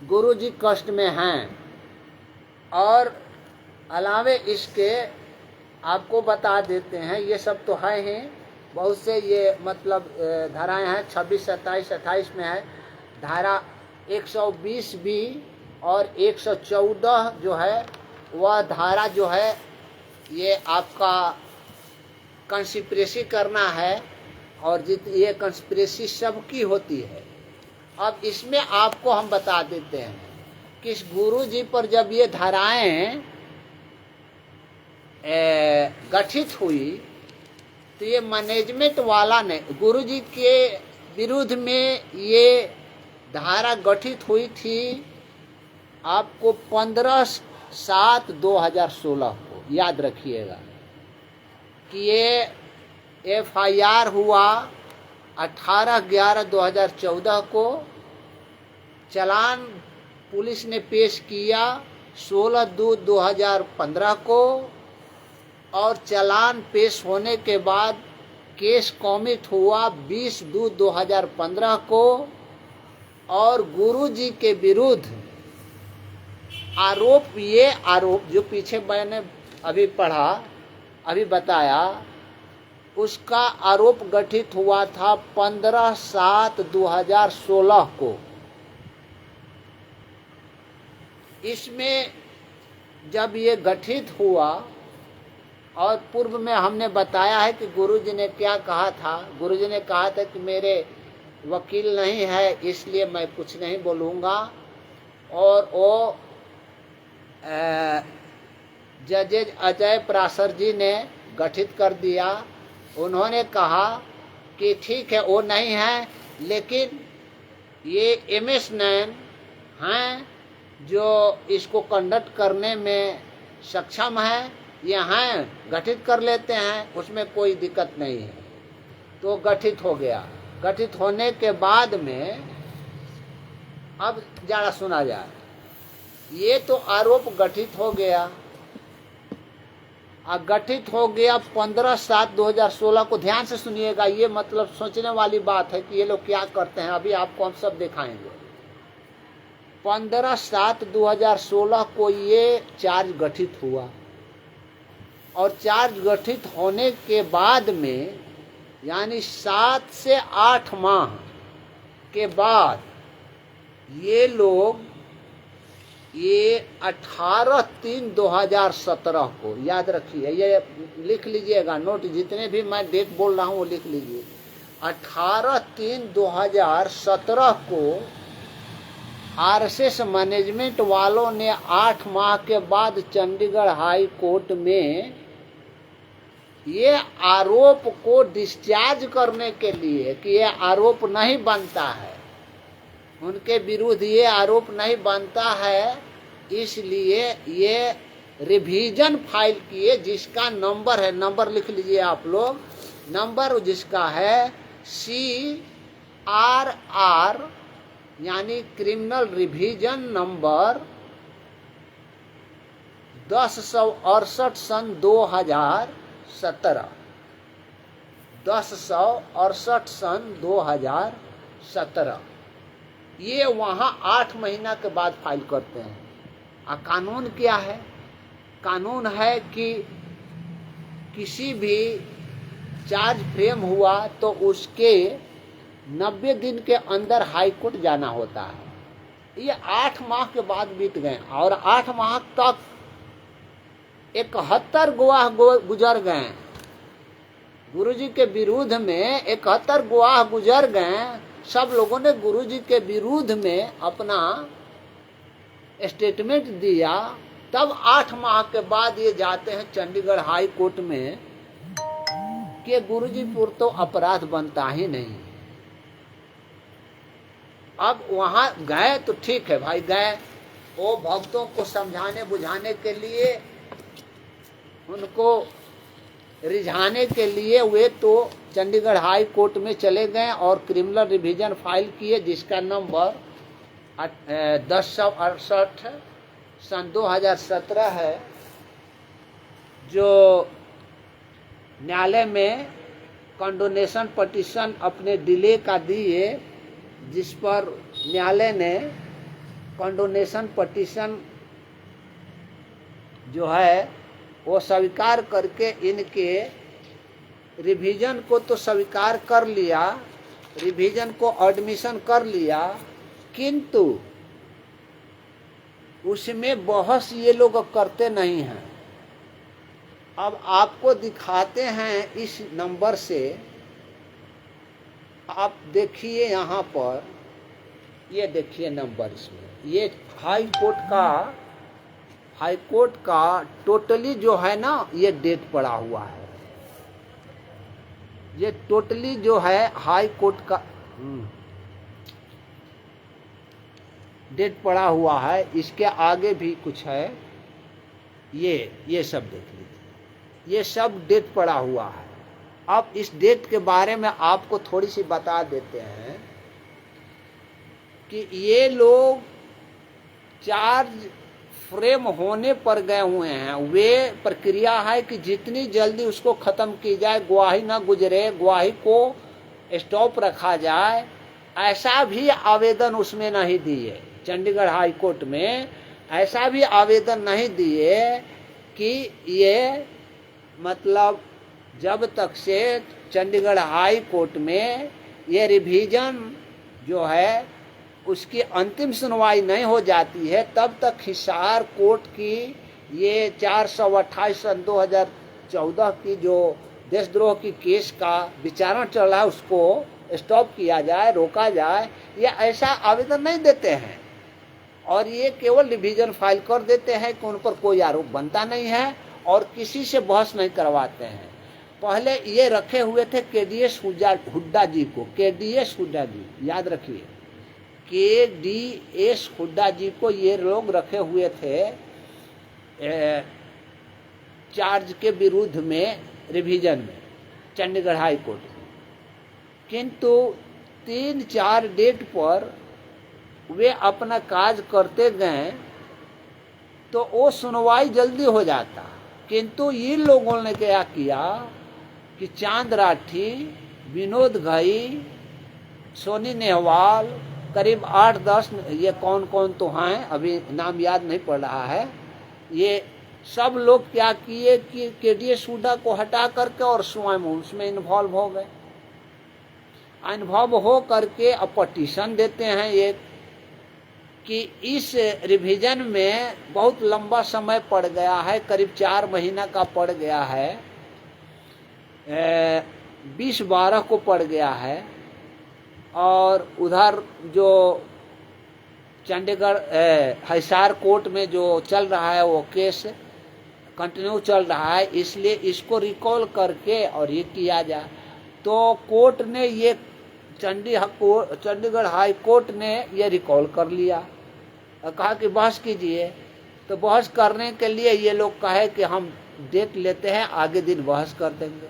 गुरु जी कष्ट में हैं। और अलावे इसके आपको बता देते हैं, ये सब तो है ही, बहुत से ये मतलब धाराएं हैं, 26, 27, 28 में है धारा 120B और 114 जो है वह धारा जो है ये आपका कंस्पिरेसी करना है, और ये कंस्पिरेसी सबकी होती है। अब इसमें आपको हम बता देते हैं कि इस गुरु जी पर जब ये धाराएं गठित हुई तो ये मैनेजमेंट वाला ने गुरु जी के विरुद्ध में ये धारा गठित हुई थी आपको 15/7/2016 को याद रखिएगा कि ये FIR हुआ 18/11/2014 को, चालान पुलिस ने पेश किया 16/2/2015 को, और चालान पेश होने के बाद केस कॉमिट हुआ 20/2/2015 को। और गुरु जी के विरुद्ध आरोप जो पीछे मैंने अभी पढ़ा अभी बताया, उसका आरोप गठित हुआ था 15/7/2016 को। इसमें जब ये गठित हुआ, और पूर्व में हमने बताया है कि गुरुजी ने क्या कहा था। गुरुजी ने कहा था कि मेरे वकील नहीं है, इसलिए मैं कुछ नहीं बोलूँगा। और वो जजेज अजय प्रासर जी ने गठित कर दिया। उन्होंने कहा कि ठीक है, वो नहीं है, लेकिन ये MS नैन हैं जो इसको कंडक्ट करने में सक्षम है, ये हैं, गठित कर लेते हैं, उसमें कोई दिक्कत नहीं है। तो गठित हो गया। गठित होने के बाद में अब ज़रा सुना जाए। ये तो आरोप गठित हो गया। गठित हो गया 15/7/2016 को। ध्यान से सुनिएगा, ये मतलब सोचने वाली बात है कि ये लोग क्या करते हैं। अभी आपको हम सब दिखाएंगे। 15/7/2016 को ये चार्ज गठित हुआ, और चार्ज गठित होने के बाद में यानी 7 से 8 माह के बाद ये लोग ये 18/3/2017 को, याद रखिए, ये लिख लीजिएगा, नोट जितने भी मैं डेट बोल रहा हूँ वो लिख लीजिए। 18/3/2017 को RSS मैनेजमेंट वालों ने 8 माह के बाद चंडीगढ़ हाई कोर्ट में ये आरोप को डिस्चार्ज करने के लिए कि ये आरोप नहीं बनता है, उनके विरुद्ध ये आरोप नहीं बनता है, इसलिए ये रिवीजन फाइल किए, जिसका नंबर है, नंबर लिख लीजिए आप लोग, नंबर जिसका है CRR यानी क्रिमिनल रिवीजन नंबर 1068 सन 2017, 1068 सन 2017। ये वहाँ 8 महीना के बाद फाइल करते हैं। कानून क्या है? कानून है कि किसी भी चार्ज फ्रेम हुआ तो उसके 90 दिन के अंदर हाई कोर्ट जाना होता है। ये 8 माह के बाद बीत गए, और 8 माह तक 71 गवाह गुजर गए। गुरुजी के विरुद्ध में 71 गवाह गुजर गए। सब लोगों ने गुरुजी के विरुद्ध में अपना स्टेटमेंट दिया। तब 8 माह के बाद ये जाते हैं चंडीगढ़ हाई कोर्ट में कि गुरुजी पर तो अपराध बनता ही नहीं। अब वहां गए तो ठीक है भाई, गए, वो भक्तों को समझाने बुझाने के लिए, उनको रिझाने के लिए वे तो चंडीगढ़ हाई कोर्ट में चले गए और क्रिमिनल रिवीजन फाइल किए, जिसका नंबर 1068 सन 2017 है, जो न्यायालय में कंडोनेशन पटिशन अपने डिले का दिए, जिस पर न्यायालय ने कंडोनेशन पटिशन जो है वो स्वीकार करके इनके रिवीजन को तो स्वीकार कर लिया, रिवीजन को एडमिशन कर लिया, किंतु उसमें बहस ये लोग करते नहीं हैं। अब आपको दिखाते हैं इस नंबर से, आप देखिए यहाँ पर, ये देखिए नंबर इसमें, ये हाई कोर्ट का टोटली जो है ना, ये डेट पड़ा हुआ है। ये टोटली जो है हाई कोर्ट का डेट पड़ा हुआ है। इसके आगे भी कुछ है, ये सब देख लीजिए, ये सब डेट पड़ा हुआ है। अब इस डेट के बारे में आपको थोड़ी सी बता देते हैं कि ये लोग चार्ज फ्रेम होने पर गए हुए हैं। वे प्रक्रिया है कि जितनी जल्दी उसको ख़त्म की जाए, गवाही ना गुजरे, गवाही को स्टॉप रखा जाए, ऐसा भी आवेदन उसमें नहीं दिए। चंडीगढ़ हाई कोर्ट में ऐसा भी आवेदन नहीं दिए कि ये मतलब जब तक से चंडीगढ़ हाई कोर्ट में ये रिवीजन जो है उसकी अंतिम सुनवाई नहीं हो जाती है, तब तक हिसार कोर्ट की ये 428 सन 2014 की जो देशद्रोह की केस का विचारण चल रहा है उसको स्टॉप किया जाए, रोका जाए। ये ऐसा आवेदन नहीं देते हैं और ये केवल रिवीजन फाइल कर देते हैं कि उन पर कोई आरोप बनता नहीं है और किसी से बहस नहीं करवाते हैं। पहले ये रखे हुए थे केडीएस हुड्डा जी को, केडीएस हुड्डा जी याद रखिए, केडीएस हुड्डा जी को ये लोग रखे हुए थे चार्ज के विरुद्ध में रिवीजन में चंडीगढ़ हाई कोर्ट में, किंतु 3-4 डेट पर वे अपना काज करते गए तो वो सुनवाई जल्दी हो जाता। किंतु इन लोगों ने क्या किया कि चांद राठी, विनोद घई, सोनी नेहवाल, करीब 8-10, ये कौन कौन तो हैं अभी नाम याद नहीं पड़ रहा है, ये सब लोग क्या किए कि केडीएस हुड्डा को हटा करके और स्वयं उसमें इन्वॉल्व हो गए। इन्वॉल्व हो करके अब पटिशन देते हैं एक कि इस रिवीजन में बहुत लंबा समय पड़ गया है, करीब 4 महीना का पड़ गया है, 20-12 को पड़ गया है। और उधर जो चंडीगढ़ हिसार कोर्ट में जो चल रहा है वो केस कंटिन्यू चल रहा है, इसलिए इसको रिकॉल करके और ये किया जाए। तो कोर्ट ने ये चंडीगढ़ हाई कोर्ट ने ये रिकॉल कर लिया और कहा कि बहस कीजिए। तो बहस करने के लिए ये लोग कहे कि हम डेट लेते हैं, आगे दिन बहस कर देंगे।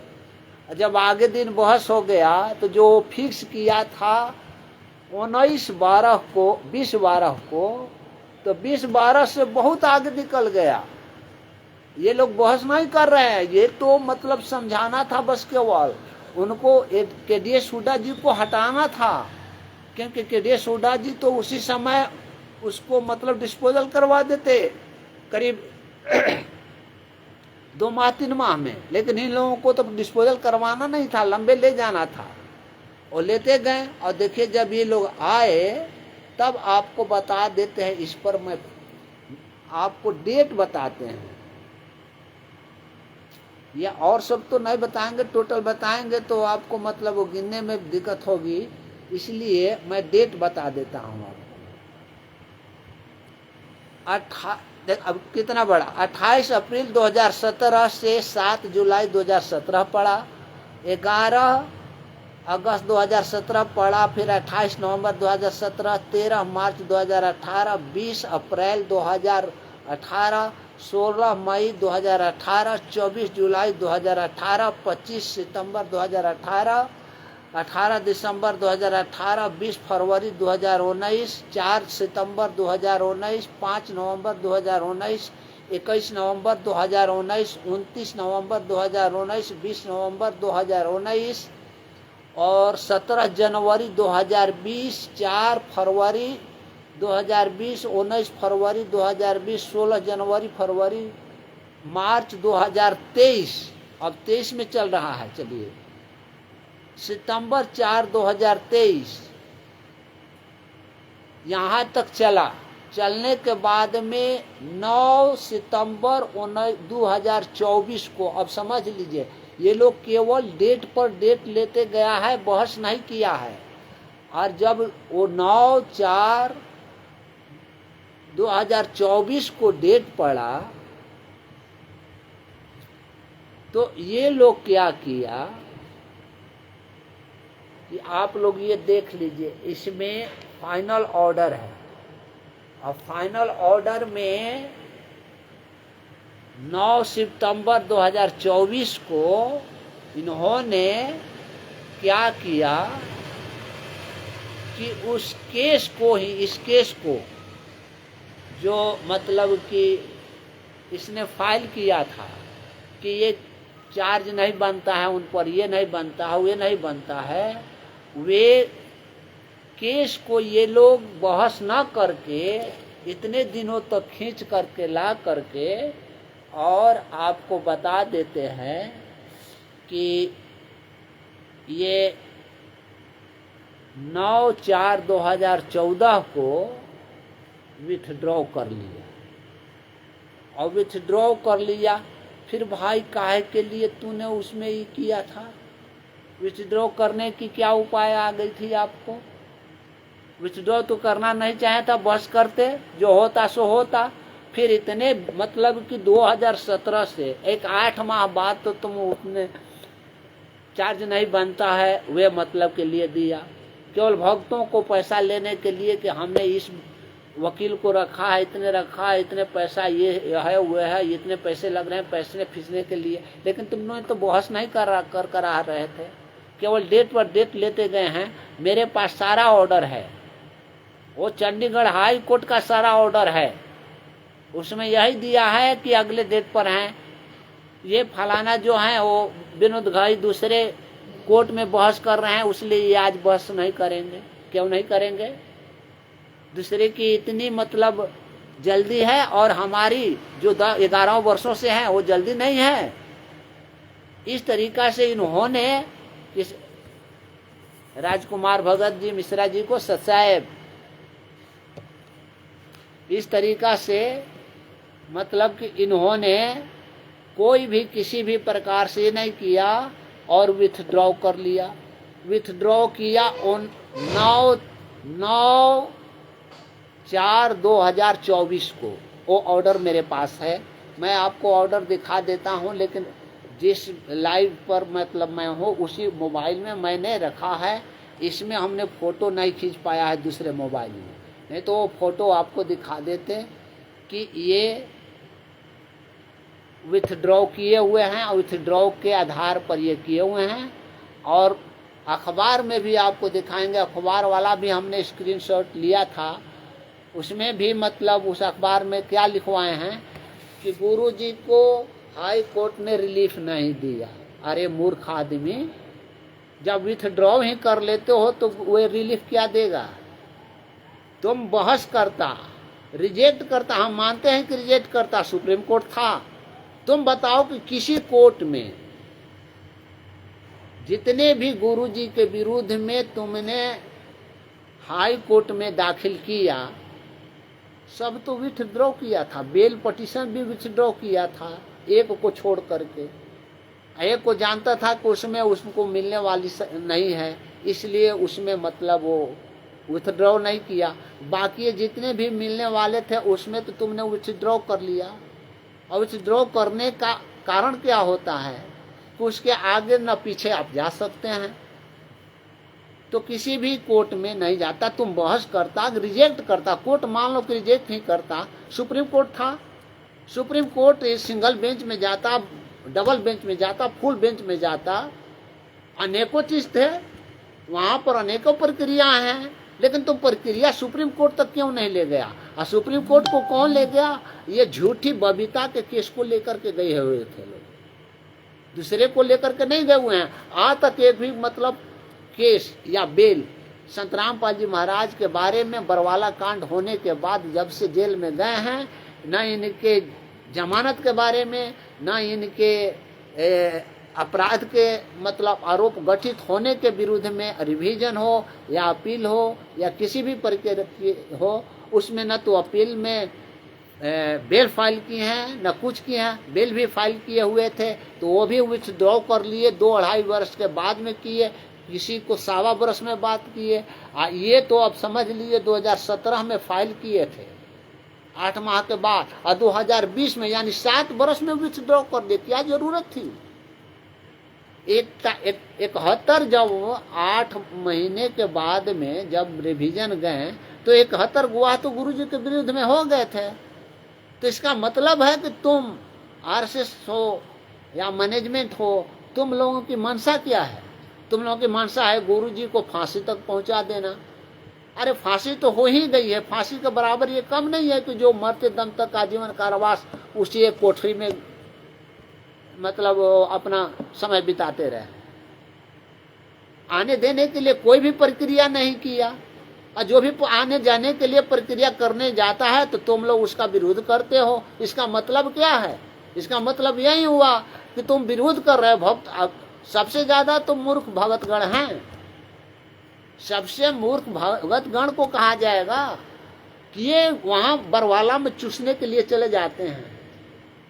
जब आगे दिन बहस हो गया तो जो फिक्स किया था 19-12 को, 20-12 को, तो 20-12 से बहुत आगे निकल गया। ये लोग बहस नहीं कर रहे हैं, ये तो मतलब समझाना था बस केवल उनको केडीएस हुड्डा जी को हटाना था, क्योंकि केडीएस हुड्डा जी तो उसी समय उसको मतलब डिस्पोजल करवा देते करीब 2-3 माह में, लेकिन इन लोगों को तो डिस्पोजल करवाना नहीं था, लंबे ले जाना था और लेते गए। और देखिए जब ये लोग आए तब आपको बता देते हैं, इस पर मैं आपको डेट बताते हैं, या और सब तो नहीं बताएंगे, टोटल बताएंगे तो आपको मतलब वो गिनने में दिक्कत होगी, इसलिए मैं डेट बता देता हूँ आपको। अब कितना बड़ा, 28 अप्रैल 2017 से 7 जुलाई 2017 पड़ा, 11 अगस्त 2017 पड़ा, फिर 28 नवंबर 2017, 13 मार्च 2018, 20 अप्रैल 2018, 16 मई 2018, 24 जुलाई 2018, 25 सितंबर 2018, 18 दिसंबर 2018, 20 फरवरी 2019, 4 सितंबर 2019, 5 नवंबर 2019, 21 नवंबर 2019, 29 नवंबर 2019, 20 नवंबर 2019 और 17 जनवरी 2020, 4 फरवरी 2020, 19 फरवरी 2020, 16 जनवरी फरवरी मार्च 2023, अब 23 में चल रहा है, चलिए सितंबर 4 2023 यहाँ तक चला। चलने के बाद में 9 सितंबर 2024 को, अब समझ लीजिए ये लोग केवल डेट पर डेट लेते गया है, बहस नहीं किया है। और जब वो 9/4/2024 को डेट पड़ा तो ये लोग क्या किया कि आप लोग ये देख लीजिए, इसमें फाइनल ऑर्डर है और फाइनल ऑर्डर में 9 सितंबर 2024 को इन्होंने क्या किया कि उस केस को ही, इस केस को जो मतलब कि इसने फाइल किया था कि ये चार्ज नहीं बनता है उन पर, ये नहीं बनता है, ये नहीं बनता है, वे केस को ये लोग बहस ना करके इतने दिनों तक खींच करके ला करके और आपको बता देते हैं कि ये 9/4/2014 को विथड्रॉ कर लिया, और विथड्रॉ कर लिया। फिर भाई काहे के लिए तूने उसमें ही किया था? विथड्रॉ करने की क्या उपाय आ गई थी आपको? विथड्रॉ तो करना नहीं चाहे था, बस करते, जो होता सो होता। फिर इतने मतलब कि 2017 से एक 8 माह बाद तो तुम उतने चार्ज नहीं बनता है, वे मतलब के लिए दिया, केवल भक्तों को पैसा लेने के लिए कि हमने इस वकील को रखा है, इतने रखा है, इतने पैसा ये है वो है, इतने पैसे लग रहे हैं, पैसे फीसने के लिए। लेकिन तुम लोग तो बहस नहीं करा रहे थे, केवल डेट पर डेट लेते गए हैं। मेरे पास सारा ऑर्डर है, वो चंडीगढ़ हाई कोर्ट का सारा ऑर्डर है, उसमें यही दिया है कि अगले डेट पर हैं। ये फलाना जो है वो विनोद घई दूसरे कोर्ट में बहस कर रहे हैं, इसलिए ये आज बहस नहीं करेंगे। क्यों नहीं करेंगे? दूसरे की इतनी मतलब जल्दी है, और हमारी जो 11 वर्षों से है वो जल्दी नहीं है। इस तरीका से इन्होंने इस राजकुमार भगत जी मिश्रा जी को सचाए, इस तरीका से मतलब कि इन्होंने कोई भी किसी भी प्रकार से नहीं किया और विथड्रॉ कर लिया। विथड्रॉ किया उन 9/4/2024 को। वो ऑर्डर मेरे पास है, मैं आपको ऑर्डर दिखा देता हूँ, लेकिन जिस लाइव पर मतलब मैं हूँ उसी मोबाइल में मैंने रखा है। इसमें हमने फ़ोटो नहीं खींच पाया है दूसरे मोबाइल में, नहीं तो वो फ़ोटो आपको दिखा देते कि ये विथड्रॉ किए हुए हैं, और विथड्रॉ के आधार पर ये किए हुए हैं। और अखबार में भी आपको दिखाएंगे, अखबार वाला भी हमने स्क्रीनशॉट लिया था, उसमें भी मतलब उस अखबार में क्या लिखवाए हैं कि गुरुजी को हाई कोर्ट ने रिलीफ नहीं दिया। अरे मूर्ख आदमी, जब विथड्रॉ ही कर लेते हो तो वो रिलीफ क्या देगा? तुम बहस करता, रिजेक्ट करता, हम मानते हैं कि रिजेक्ट करता, सुप्रीम कोर्ट था। तुम बताओ कि किसी कोर्ट में जितने भी गुरुजी के विरुद्ध में तुमने हाई कोर्ट में दाखिल किया, सब तो विथड्रॉ किया था। बेल पटिशन भी विथड्रॉ किया था, एक को छोड़ करके। एक को जानता था कि उसमें उसको मिलने वाली नहीं है, इसलिए उसमें मतलब वो विथड्रॉ नहीं किया। बाकी जितने भी मिलने वाले थे उसमें तो तुमने विथड्रॉ कर लिया। और विथड्रॉ करने का कारण क्या होता है कि उसके आगे न पीछे आप जा सकते हैं, तो किसी भी कोर्ट में नहीं जाता। तुम बहस करता, रिजेक्ट करता, कोर्ट मान लो कि रिजेक्ट नहीं करता। सुप्रीम कोर्ट था, सुप्रीम कोर्ट सिंगल बेंच में जाता, डबल बेंच में जाता, फुल बेंच में जाता, अनेकों चीज थे वहां पर, अनेकों प्रक्रिया हैं। लेकिन तुम प्रक्रिया सुप्रीम कोर्ट तक क्यों नहीं ले गया? और सुप्रीम कोर्ट को कौन ले गया? ये झूठी बबीता के केस को लेकर के गए हुए थे लोग, दूसरे को लेकर के नहीं गए हुए हैं। आज तक एक भी मतलब केस या बेल संत रामपाल जी महाराज के बारे में बरवाला कांड होने के बाद जब से जेल में गए हैं, न इनके जमानत के बारे में, न इनके अपराध के मतलब आरोप गठित होने के विरुद्ध में रिवीजन हो या अपील हो या किसी भी प्रक्रिया हो, उसमें न तो अपील में बेल फाइल की हैं न कुछ किए हैं। बेल भी फाइल किए हुए थे तो वो भी विथड्रॉ कर लिए, 2-2.5 वर्ष के बाद में किए, किसी को 1.25 वर्ष में बात किए। ये तो अब समझ लीजिए 2017 में फाइल किए थे, 8 माह के बाद, और 2020 में यानी 7 वर्ष में विथड्रॉ कर दिए। क्या जरूरत थी? 71 जब 8 महीने के बाद में जब रिवीजन गए तो 71 गवाह तो गुरुजी के विरुद्ध में हो गए थे। तो इसका मतलब है कि तुम आरएसएस हो या मैनेजमेंट हो, तुम लोगों की मंशा क्या है? तुम लोगों की मंशा है गुरुजी को फांसी तक पहुंचा देना। अरे फांसी तो हो ही गई है, फांसी के बराबर ये कम नहीं है कि जो मरते दम तक आजीवन कारावास उसी एक कोठरी में मतलब अपना समय बिताते रहे। आने देने के लिए कोई भी प्रक्रिया नहीं किया, और जो भी आने जाने के लिए प्रक्रिया करने जाता है तो तुम लोग उसका विरोध करते हो। इसका मतलब क्या है? इसका मतलब यही हुआ कि तुम विरोध कर रहे हो। भक्त सबसे ज्यादा तो मूर्ख भगतगण हैं। सबसे मूर्ख भगतगण को कहा जाएगा कि ये वहां बरवाला में चूसने के लिए चले जाते हैं,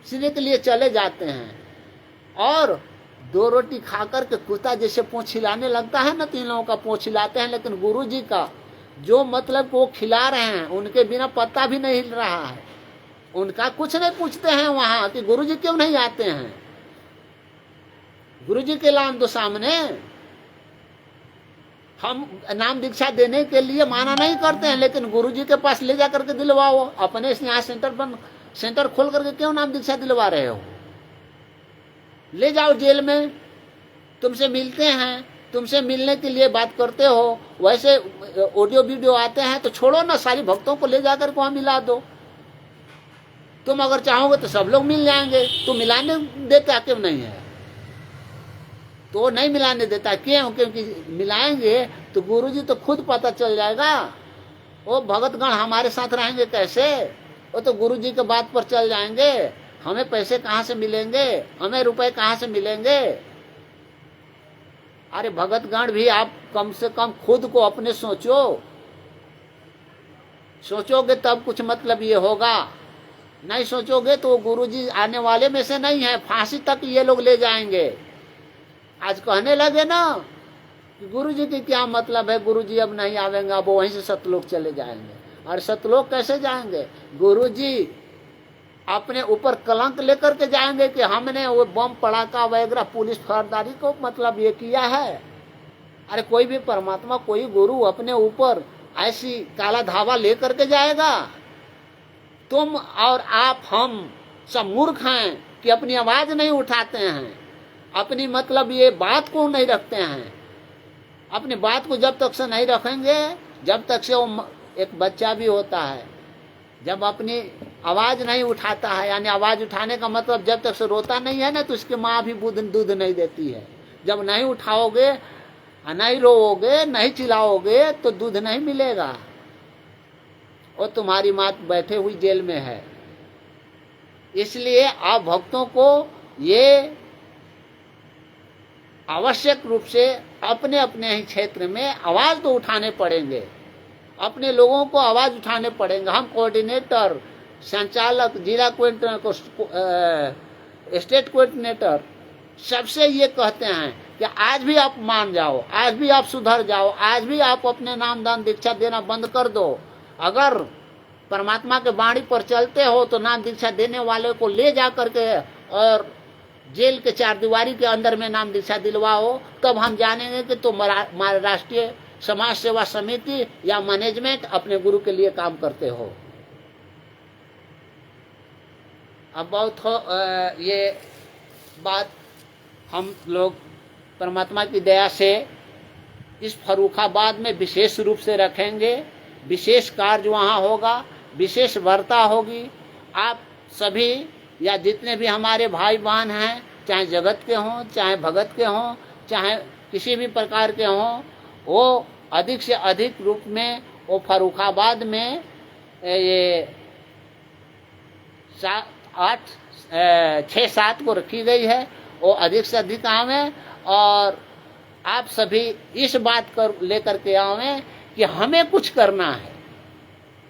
सीने के लिए चले जाते हैं, और 2 रोटी खाकर के कुत्ता जैसे पोंछ हिलाने लगता है ना, 3 लोगों का पोंछ हिलाते हैं, लेकिन गुरु जी का जो मतलब वो खिला रहे हैं उनके बिना पत्ता भी नहीं हिल रहा है। उनका कुछ नहीं पूछते हैं वहां कि गुरु जी क्यों नहीं आते हैं। गुरु जी के लान दो सामने। हम नाम दीक्षा देने के लिए माना नहीं करते हैं, लेकिन गुरु जी के पास ले जाकर के दिलवाओ। अपने यहाँ सेंटर खोल करके क्यों नाम दीक्षा दिलवा रहे हो? ले जाओ जेल में, तुमसे मिलते हैं, तुमसे मिलने के लिए बात करते हो। वैसे ऑडियो वीडियो आते हैं तो छोड़ो ना, सारी भक्तों को ले जाकर के वहां मिला दो। तुम अगर चाहोगे तो सब लोग मिल जाएंगे। तो मिलाने देता क्यों नहीं है? तो नहीं मिलाने देता क्यों? क्योंकि मिलाएंगे तो गुरुजी तो खुद पता चल जाएगा। वो भगतगण हमारे साथ रहेंगे कैसे? वो तो गुरुजी के बात पर चल जाएंगे। हमें पैसे कहाँ से मिलेंगे, हमें रुपए कहाँ से मिलेंगे? अरे भगतगण भी आप कम से कम खुद को अपने सोचो। सोचोगे तब कुछ मतलब ये होगा। नहीं सोचोगे तो गुरुजी आने वाले में से नहीं है, फांसी तक ये लोग ले जाएंगे। आज कहने लगे ना कि गुरुजी की क्या मतलब है, गुरुजी अब नहीं आवेंगे, अब वहीं से सतलोक चले जाएंगे। और सतलोक कैसे जाएंगे? गुरुजी अपने ऊपर कलंक लेकर के जाएंगे कि हमने वो बम पड़ाका वगैरह पुलिस फौजदारी को मतलब ये किया है। अरे कोई भी परमात्मा, कोई गुरु अपने ऊपर ऐसी काला धावा लेकर के जाएगा? तुम और आप, हम सब मूर्ख हैं कि अपनी आवाज नहीं उठाते हैं, अपनी मतलब ये बात को नहीं रखते हैं। अपनी बात को जब तक से नहीं रखेंगे, जब तक से वो एक बच्चा भी होता है, जब अपनी आवाज नहीं उठाता है, यानी आवाज उठाने का मतलब जब तक से रोता नहीं है ना, तो उसकी माँ भी दूध नहीं देती है। जब नहीं उठाओगे, नहीं रोओगे, नहीं चिल्लाओगे तो दूध नहीं मिलेगा। और तुम्हारी माँ बैठे हुई जेल में है। इसलिए आप भक्तों को ये आवश्यक रूप से अपने अपने ही क्षेत्र में आवाज तो उठाने पड़ेंगे, अपने लोगों को आवाज उठाने पड़ेंगे। हम कोऑर्डिनेटर, संचालक, जिला कोऑर्डिनेटर, स्टेट कोऑर्डिनेटर सबसे ये कहते हैं कि आज भी आप मान जाओ, आज भी आप सुधर जाओ, आज भी आप अपने नाम दान दीक्षा देना बंद कर दो। अगर परमात्मा के वाणी पर चलते हो तो नाम दीक्षा देने वाले को ले जा करके और जेल के 4 दीवारी के अंदर में नाम दीक्षा दिलवाओ, तब हम जानेंगे कि तुम राष्ट्रीय समाज सेवा समिति या मैनेजमेंट अपने गुरु के लिए काम करते हो। अब बहुत ये बात हम लोग परमात्मा की दया से इस फर्रुखाबाद में विशेष रूप से रखेंगे। विशेष कार्य वहाँ होगा, विशेष वार्ता होगी। आप सभी या जितने भी हमारे भाई बहन हैं, चाहे जगत के हों, चाहे भगत के हों, चाहे किसी भी प्रकार के हों, वो अधिक से अधिक रूप में वो फर्रुखाबाद में ये 6-7 को रखी गई है। वो अधिक से अधिक आवें और आप सभी इस बात को लेकर के आवें कि हमें कुछ करना है।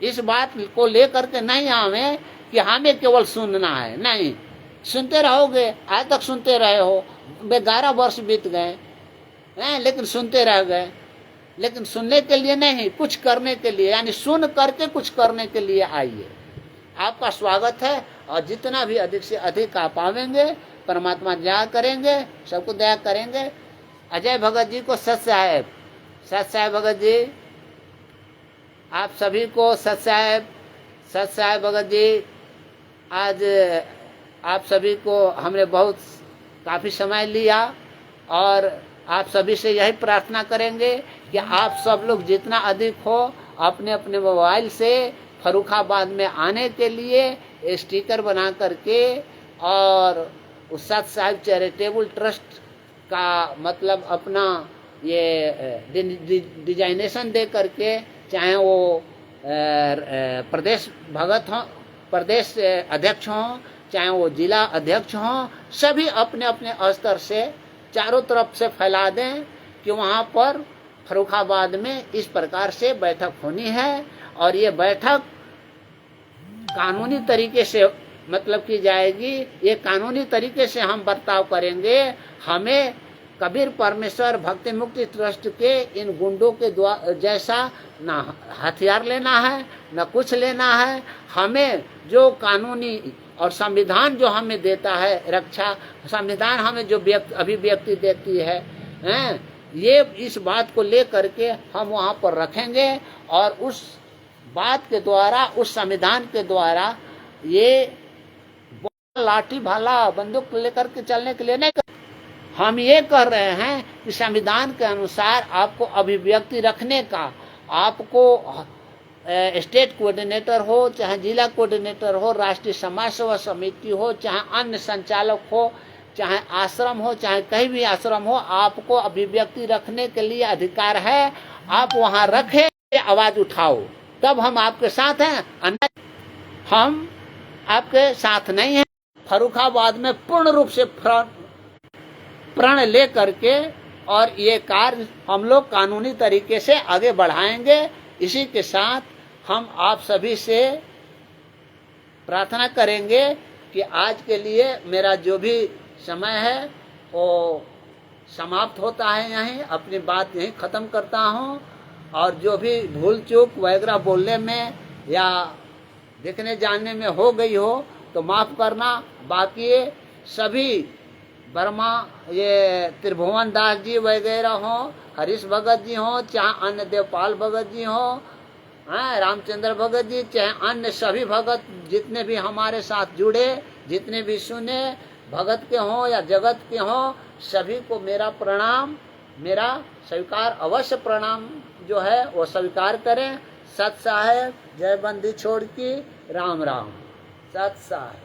इस बात को लेकर के नहीं आवें कि हमें केवल सुनना है। नहीं, सुनते रहोगे, आज तक सुनते रहे हो, 11 वर्ष बीत गए हैं, लेकिन सुनते रह गए। लेकिन सुनने के लिए नहीं, कुछ करने के लिए, यानी सुन करके कुछ करने के लिए आइए। आपका स्वागत है। और जितना भी अधिक से अधिक आप आवेंगे, परमात्मा दया करेंगे, सबको दया करेंगे। अजय भगत जी को सत साहेब भगत जी, आप सभी को सत साहेब भगत जी, आज आप सभी को हमने बहुत काफ़ी समय लिया और आप सभी से यही प्रार्थना करेंगे कि आप सब लोग जितना अधिक हो अपने अपने मोबाइल से फर्रुखाबाद में आने के लिए स्टिकर बना करके और उस सत साहिब चैरिटेबल ट्रस्ट का मतलब अपना ये डिजाइनेशन दे करके, चाहे वो प्रदेश भगत हों, प्रदेश अध्यक्ष हों, चाहे वो जिला अध्यक्ष हों, सभी अपने अपने स्तर से चारों तरफ से फैला दें कि वहाँ पर फर्रुखाबाद में इस प्रकार से बैठक होनी है और ये बैठक कानूनी तरीके से मतलब की जाएगी। ये कानूनी तरीके से हम बर्ताव करेंगे। हमें कबीर परमेश्वर भक्ति मुक्ति ट्रस्ट के इन गुंडों के जैसा ना हथियार लेना है, ना कुछ लेना है। हमें जो कानूनी और संविधान जो हमें देता है रक्षा, संविधान हमें जो अभिव्यक्ति देती है, ये इस बात को लेकर के हम वहाँ पर रखेंगे और उस बात के द्वारा, उस संविधान के द्वारा ये लाठी भाला बंदूक लेकर के चलने के लिए नहीं। हम ये कह रहे हैं कि संविधान के अनुसार आपको अभिव्यक्ति रखने का, आपको स्टेट कोऑर्डिनेटर हो, चाहे जिला कोऑर्डिनेटर हो, राष्ट्रीय समाज सेवा समिति हो, चाहे अन्य संचालक हो, चाहे आश्रम हो, चाहे कहीं भी आश्रम हो, आपको अभिव्यक्ति रखने के लिए अधिकार है। आप वहाँ रखें, आवाज उठाओ, तब हम आपके साथ हैं, अन्यथा हम आपके साथ नहीं हैं। फर्रुखाबाद में पूर्ण रूप से प्रण ले करके और ये कार्य हम लोग कानूनी तरीके से आगे बढ़ाएंगे। इसी के साथ हम आप सभी से प्रार्थना करेंगे कि आज के लिए मेरा जो भी समय है वो समाप्त होता है, यहीं अपनी बात यहीं ख़त्म करता हूँ। और जो भी भूल चूक वगैरह बोलने में या देखने जानने में हो गई हो तो माफ़ करना। बाकी सभी वर्मा, ये त्रिभुवन दास जी वगैरह हों, हरीश भगत जी हों, चाहे अन्य देवपाल भगत जी हों, रामचंद्र भगत जी, चाहे अन्य सभी भगत जितने भी हमारे साथ जुड़े, जितने भी सुने, भगत के हों या जगत के हों, सभी को मेरा प्रणाम, मेरा स्वीकार अवश्य प्रणाम जो है वो स्वीकार करें। सत साहेब, जय बंदी छोड़ की, राम राम। सत साहेब।